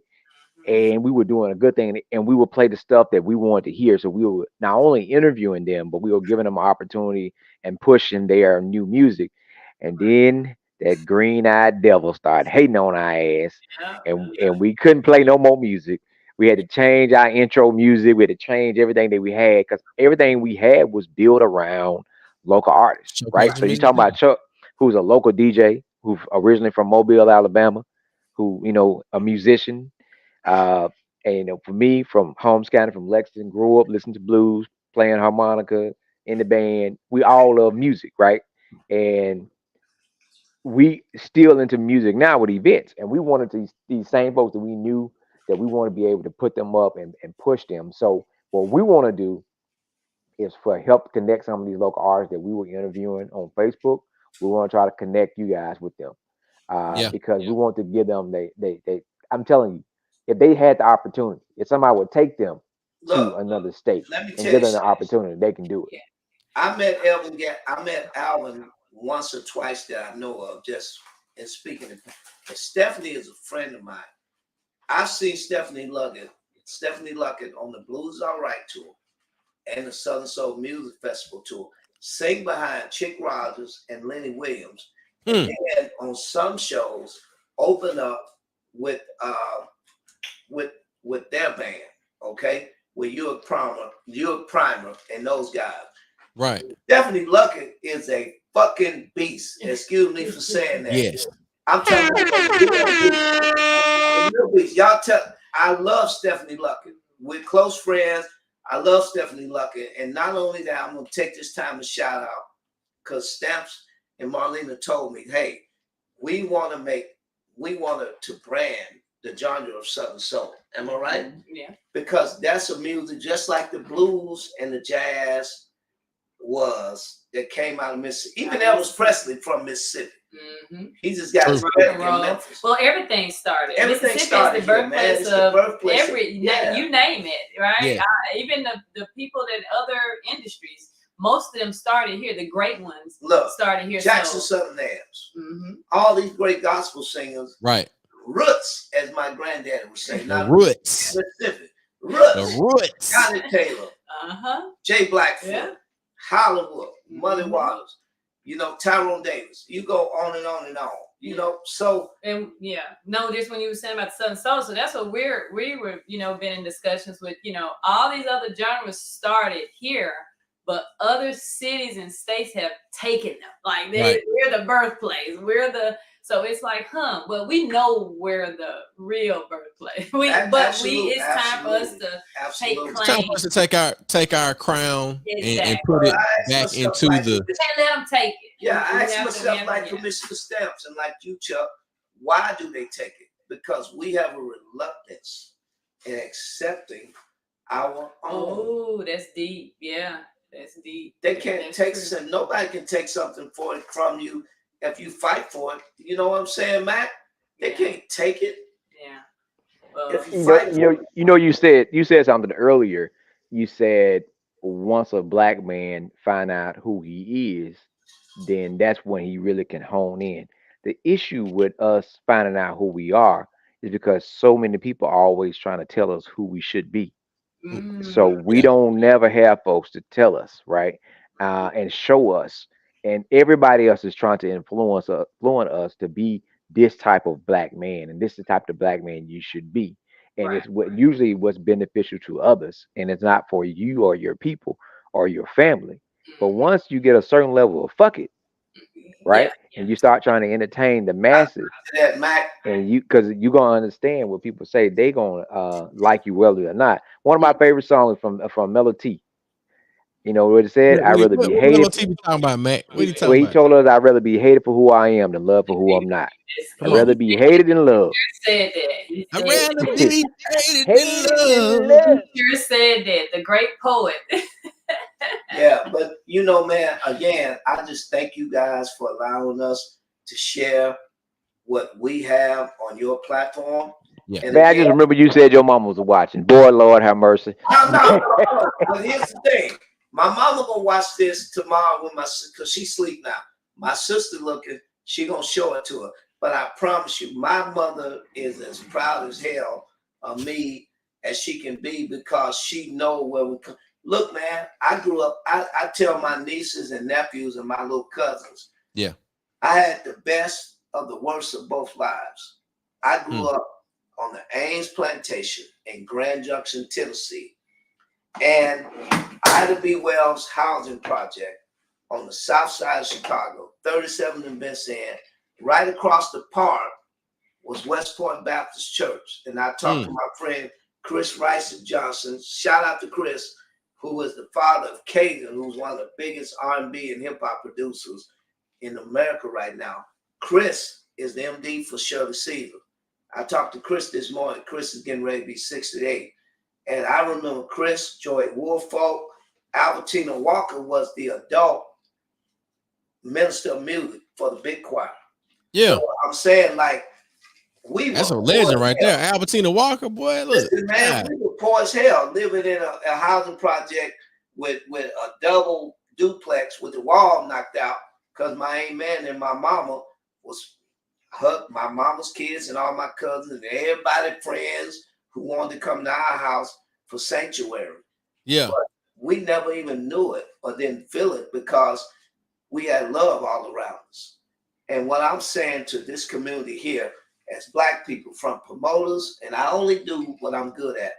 and we were doing a good thing. And we would play the stuff that we wanted to hear. So we were not only interviewing them, but we were giving them an opportunity and pushing their new music. And then that green-eyed devil started hating on our ass, and we couldn't play no more music. We had to change our intro music. We had to change everything that we had because everything we had was built around local artists, right? So you're talking about Chuck, who's a local DJ, who's originally from Mobile, Alabama, who a musician. And for me, from Holmes County, from Lexington, grew up listening to blues, playing harmonica in the band. We all love music, right? And we still into music now with events, and we wanted these same folks that we knew that we want to be able to put them up and push them. So what we want to do is for help connect some of these local artists that we were interviewing on Facebook. We want to try to connect you guys with them because we want to give them they. I'm telling you, if they had the opportunity, if somebody would take them to another state and give them the opportunity, they can do it. I met Alvin once or twice that I know of, just in speaking. And Stephanie is a friend of mine. I've seen Stephanie Luckett on the Blues All Right tour and the Southern Soul Music Festival tour, sing behind Chick Rogers and Lenny Williams, and then on some shows open up with their band, okay, with You're Primer, and those guys. Right. Stephanie Luckett is a fucking beast. Excuse me for saying that. Yes. I'm telling you, y'all I love Stephanie Luckett. We're close friends. I love Stephanie Luckett. And not only that, I'm going to take this time to shout out because Stamps and Marlena told me, hey, we want to brand the genre of Southern Soul. Am I right? Yeah. Because that's a music just like the blues and the jazz that came out of Mississippi. Even Elvis Presley from Mississippi. Mm-hmm. He just got his back in Memphis. Well, everything started. Everything Mississippi started is the birthplace of every. Yeah. You name it, right? Yeah. Even the people that other industries, most of them started here. The great ones started here. Jackson Southern Amps. Mm-hmm. All these great gospel singers. Right. Roots, as my granddaddy would say. The Roots. Mississippi. Roots. The Roots. Johnny Taylor. Jay Blackfoot. Hollywood. Muddy Waters. Tyrone Davis. You go on and on and on. So just when you were saying about the Southern Soul, so that's what we were been in discussions with. All these other genres started here, but other cities and states have taken them. Like we're the birthplace. So it's like, but we know where the real birthplace. It's time for us to take claim. It's time for us to take our crown and put it back into the. Can't let them take it. Yeah, I ask myself, like Commissioner Stamps and like you, Chuck, why do they take it? Because we have a reluctance in accepting our own. Oh, that's deep. Yeah, that's deep. They can't take something. Nobody can take something from you. If you fight for it, you know what I'm saying, Matt? They can't take it. Yeah. Well, you said something earlier. You said once a black man find out who he is, then that's when he really can hone in. The issue with us finding out who we are is because so many people are always trying to tell us who we should be. So we don't never have folks to tell us, right? And show us. And everybody else is trying to influence us to be this type of black man, and this is the type of black man you should be. And it's usually what's beneficial to others, and it's not for you or your people or your family. But once you get a certain level of fuck it, right, and you start trying to entertain the masses, and because you're gonna understand what people say, they gonna like you whether or not. One of my favorite songs from Melody T. You know what it said? I'd rather be What hated. TV talking about, Mac? What are you Well, talking he about? told us I'd rather be hated for who I am than loved for who I'm not. I'd rather be hated than loved. Said that. He I'd said, rather be hated Hated than than loved. loved. he sure said that. The great poet. Yeah, but you know, man, again, I just thank you guys for allowing us to share what we have on your platform. Yeah. And Man, I again, just remember you said your mama was watching. Boy, Lord have mercy. no. But here's the thing. My mama gonna watch this tomorrow with because she sleep now. My sister looking, she gonna show it to her. But I promise you, my mother is as proud as hell of me as she can be because she know where we come. Look, man, I grew up. I tell my nieces and nephews and my little cousins. Yeah. I had the best of the worst of both lives. I grew up on the Ames Plantation in Grand Junction, Tennessee. And Ida B. Wells Housing Project on the south side of Chicago, 37th and Vincennes. Right across the park was West Point Baptist Church. And I talked to my friend Chris Rice Johnson. Shout out to Chris, who was the father of Kagan, who's one of the biggest R&B and hip-hop producers in America right now. Chris is the MD for Shirley Caesar. I talked to Chris this morning. Chris is getting ready to be 68. And I remember Chris, Joy Woolfolk, Albertina Walker was the adult minister of music for the big choir. Yeah. So I'm saying, like, That's a legend right there. Albertina Walker, boy. Look. Listen, man, we were poor as hell, living in a housing project with a double duplex with the wall knocked out because my aim man and my mama was my mama's kids and all my cousins and everybody friends who wanted to come to our house for sanctuary. Yeah. But we never even knew it or didn't feel it because we had love all around us. And what I'm saying to this community here, as Black people, from promoters, and I only do what I'm good at,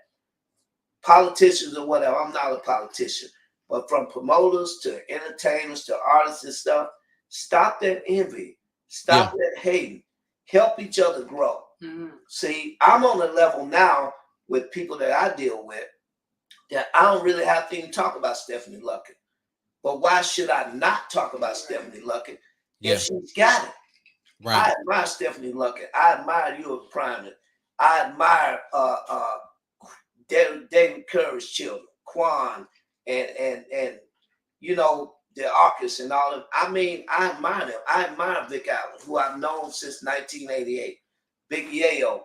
politicians or whatever, I'm not a politician, but from promoters to entertainers to artists and stuff, stop that envy, stop that hating, help each other grow. See, I'm on a level now with people that I deal with that I don't really have to even talk about Stephanie Luckett. But why should I not talk about Stephanie Luckett if she's got it? Right. I admire Stephanie Luckett. I admire you as Primate. I admire David Curry's children, Quan, and you know, the Arcus and all of them. I mean, I admire them. I admire Vic Allen, who I've known since 1988. Big Yayo.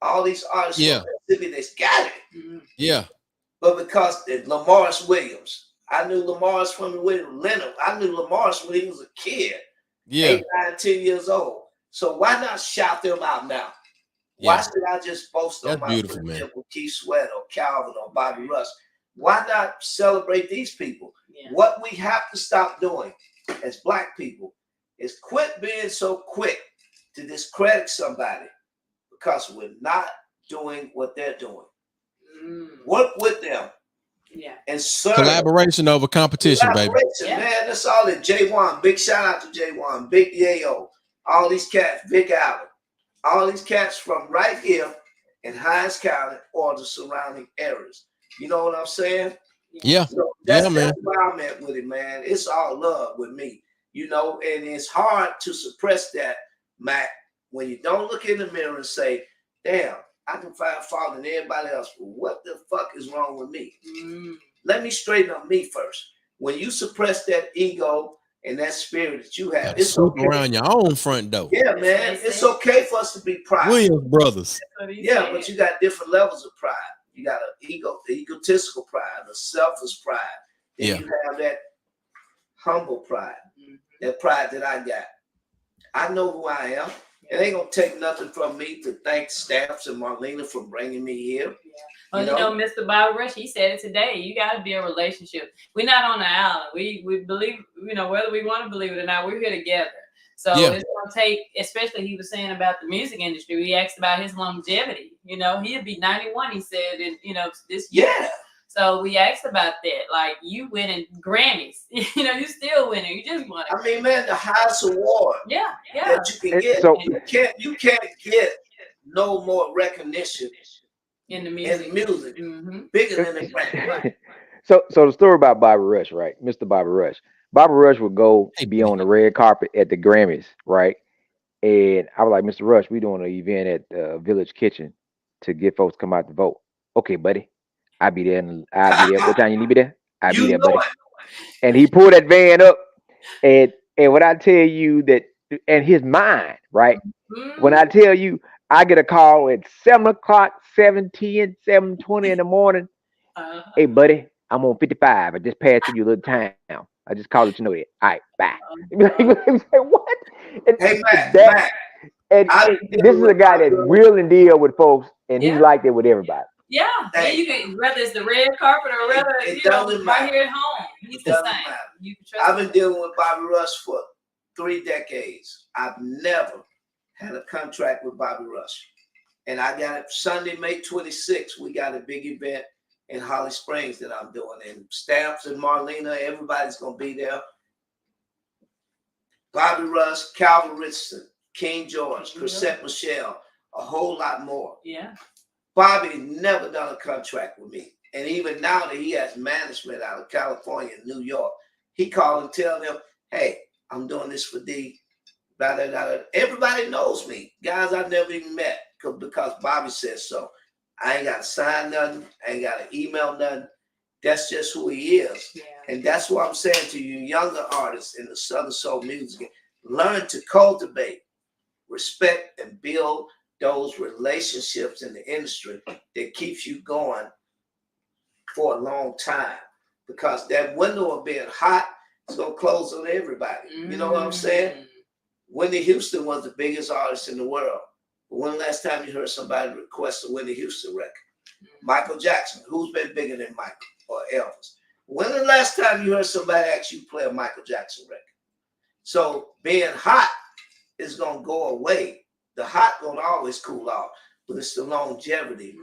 All these artists from Mississippi that's got it. Yeah. But because Lamar's Williams, I knew Lamar's from Leonard. I knew Lamar's when he was a kid. 8, 9, 10 years old. So why not shout them out now? Why should I just boast on my friendship with Keith Sweat or Calvin or Bobby Rush? Why not celebrate these people? What we have to stop doing as Black people is quit being so quick to discredit somebody because we're not doing what they're doing. Work with them. And serve. Collaboration over competition, baby. Man, that's all it. J1, big shout out to J1, Big Yayo, all these cats, Vic Allen, all these cats from right here in Hines County or the surrounding areas. You know what I'm saying? Yeah. So that's where I'm at with it, man. It's all love with me, you know, and it's hard to suppress that, Mac, when you don't look in the mirror and say, damn, I can find fault in everybody else. But what the fuck is wrong with me? Let me straighten up me first. When you suppress that ego and that spirit that you have, it's okay. Around your own front door. Yeah, man. It's okay for us to be proud. Williams brothers. Yeah, but you got different levels of pride. You got an ego, the egotistical pride, the selfish pride. Then you have that humble pride, that pride that I got. I know who I am. It ain't gonna take nothing from me to thank Stamps and Marlena for bringing me here. Well, you know, Mr. Bob Rush, he said it today. You got to be a relationship. We're not on the island. We believe, you know, whether we want to believe it or not, we're here together. So it's going to take, especially he was saying about the music industry. We asked about his longevity. You know, he'll be 91, he said, in, you know, this year. Yeah. So we asked about that. Like, you winning Grammys. You know, you still winning. You just won it. I mean, man, the highest award that you can get. So, you can't get no more recognition in the music. bigger than the Grammy. So the story about Bobby Rush, right? Mr. Bobby Rush. Bobby Rush would go Hey, be on the red carpet at the Grammys, right? And I was like, Mr. Rush, we doing an event at the Village Kitchen to get folks to come out to vote. Okay, buddy. I'll be there. I'll be there. What time you need me there? I'll be You there, know buddy. it. And he pulled that van up, and when I tell you that, and his mind, right? When I tell you, I get a call at 7 o'clock, 7:10, 7:20 in the morning. Hey, buddy, I'm on 55. I just passed through your little town. I just called you know that. All right, bye. What? Hey, Mac, That, Mac. and this is a guy that will and deal with folks, and he liked it with everybody. Yeah, Hey. you can, whether it's the red carpet or whether It you know doesn't right matter. here at home, he's It the doesn't same. matter. You can trust I've been him. dealing with Bobby Rush for 3 decades. I've never had a contract with Bobby Rush. And I got it Sunday, May 26th. We got a big event in Holly Springs that I'm doing. And Stamps and Marlena, everybody's going to be there. Bobby Rush, Calvin Richardson, King George, Chrisette Michelle, a whole lot more. Yeah. Bobby never done a contract with me. And even now that he has management out of California and New York, he called and tell them, hey, I'm doing this for D. Blah, blah, blah. Everybody knows me. Guys I've never even met because Bobby says so. I ain't got to sign nothing. I ain't got to email nothing. That's just who he is. Yeah. And that's what I'm saying to you younger artists in the Southern Soul music. Learn to cultivate, respect, and build those relationships in the industry that keeps you going for a long time. Because that window of being hot is going to close on everybody. You know what I'm saying? Whitney Houston was the biggest artist in the world. But when the last time you heard somebody request a Whitney Houston record? Michael Jackson. Who's been bigger than Michael or Elvis? When the last time you heard somebody ask you to play a Michael Jackson record? So being hot is going to go away. The hot going to always cool off. But it's the longevity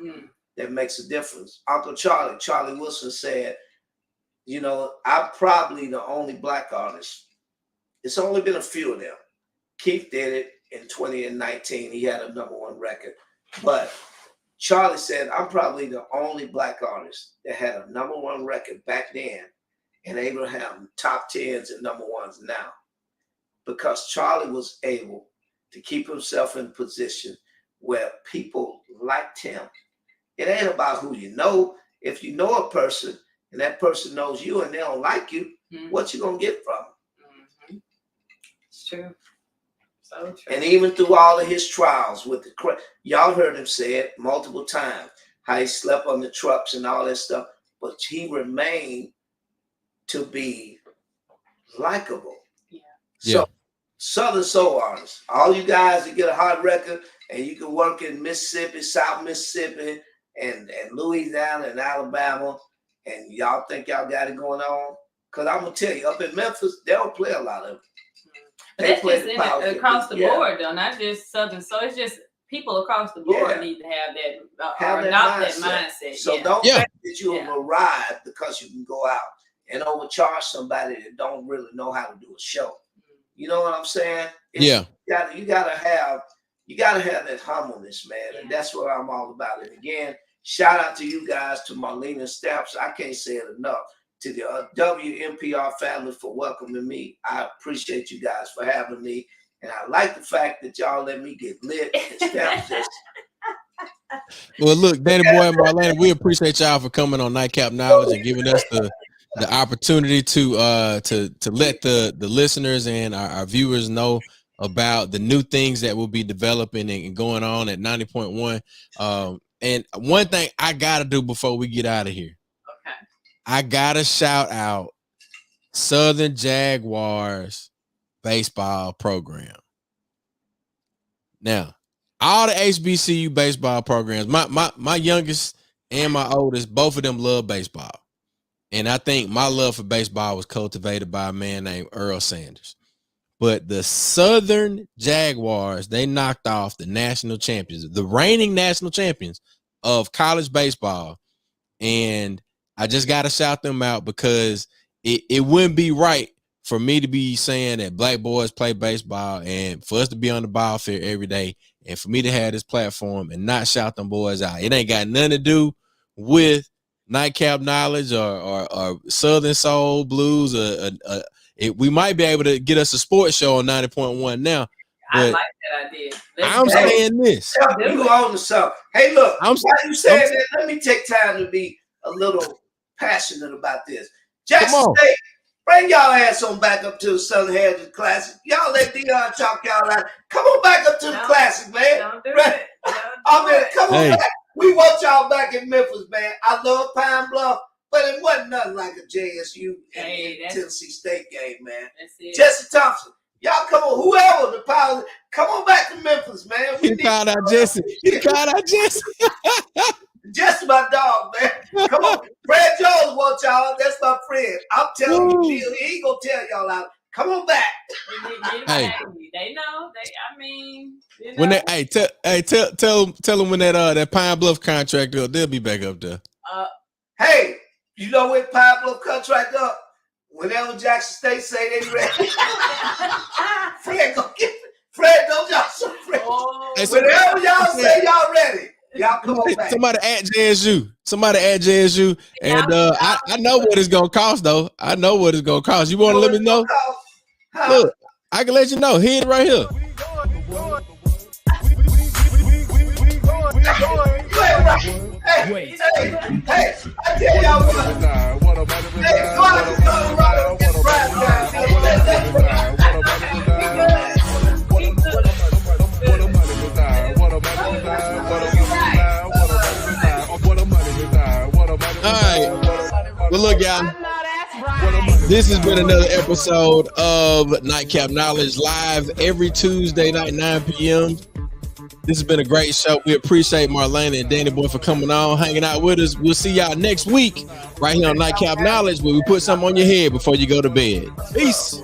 that makes a difference. Uncle Charlie Wilson said, you know, I'm probably the only black artist. It's only been a few of them. Keith did it in 2019. He had a #1 record. But Charlie said, I'm probably the only black artist that had a #1 record back then and able to have top 10s and #1s now. Because Charlie was able to keep himself in a position where people liked him. It ain't about who you know. If you know a person and that person knows you and they don't like you, what you gonna get from them? It's true. So true. And even through all of his trials with the y'all heard him say it multiple times, how he slept on the trucks and all that stuff, but he remained to be likable. Yeah. So Southern Soul artists, all you guys that get a hot record and you can work in Mississippi, South Mississippi, and Louisiana and Alabama, and y'all think y'all got it going on? Because I'm going to tell you, up in Memphis, they don't play a lot of it. That's just across the board, though, not just Southern. So it's just people across the board need to have that, or adopt that mindset. So don't think that you have arrived because you can go out and overcharge somebody that don't really know how to do a show. You know what I'm saying? You gotta have that humbleness, man, and that's what I'm all about. And again, shout out to you guys, to Marlena Stamps. I can't say it enough. To the WMPR family for welcoming me. I appreciate you guys for having me, and I like the fact that y'all let me get lit. And Stamps Well, look, Danny Boy and Marlena, we appreciate y'all for coming on Nightcap Knowledge and giving us the opportunity to let the listeners and our viewers know about the new things that will be developing and going on at 90.1. And one thing I gotta do before we get out of here, I gotta shout out Southern Jaguars baseball program. Now, all the HBCU baseball programs, my youngest and my oldest, both of them love baseball. And I think my love for baseball was cultivated by a man named Earl Sanders. But the Southern Jaguars, they knocked off the national champions, the reigning national champions of college baseball. And I just got to shout them out because it wouldn't be right for me to be saying that black boys play baseball and for us to be on the ball field every day and for me to have this platform and not shout them boys out. It ain't got nothing to do with Nightcap Knowledge or Southern Soul Blues, we might be able to get us a sports show on 90.1 now. I like that idea. I'm saying this. You own the something. Hey, look, while you saying that, let me take time to be a little passionate about this. Jackson State, bring y'all ass on back up to the Southern Heritage Classic. Y'all let Dion talk y'all out. Come on back up to the Classic, man. Don't do it. Come on back. We want y'all back in Memphis, man. I love Pine Bluff, but it wasn't nothing like a JSU and Tennessee State game, man. Jesse Thompson. Y'all come on, whoever the power, come on back to Memphis, man. He called out Jesse. Jesse, my dog, man. Come on. Fred Jones wants y'all. That's my friend. I'm telling you, he ain't gonna tell y'all out. Come on back. Hey. They know. I mean, you know. When they tell them when that Pine Bluff contract up, they'll be back up there. Hey, you know when Pine Bluff contract up? Whenever Jackson State say they ready, Fred go get it. Fred, don't y'all so Fred. Whenever y'all say y'all ready, y'all come on back. Somebody at JSU. And I know what it's gonna cost though. I know what it's gonna cost. You want to let me know? Look, I can let you know. Hit it right here. Hey, I tell y'all what. Hey, God is gonna run and drive All right. Well, look, y'all. This has been another episode of Nightcap Knowledge live every Tuesday night, 9 p.m. This has been a great show. We appreciate Marlena and Danny Boy for coming on, hanging out with us. We'll see y'all next week right here on Nightcap Knowledge, where we put something on your head before you go to bed. Peace.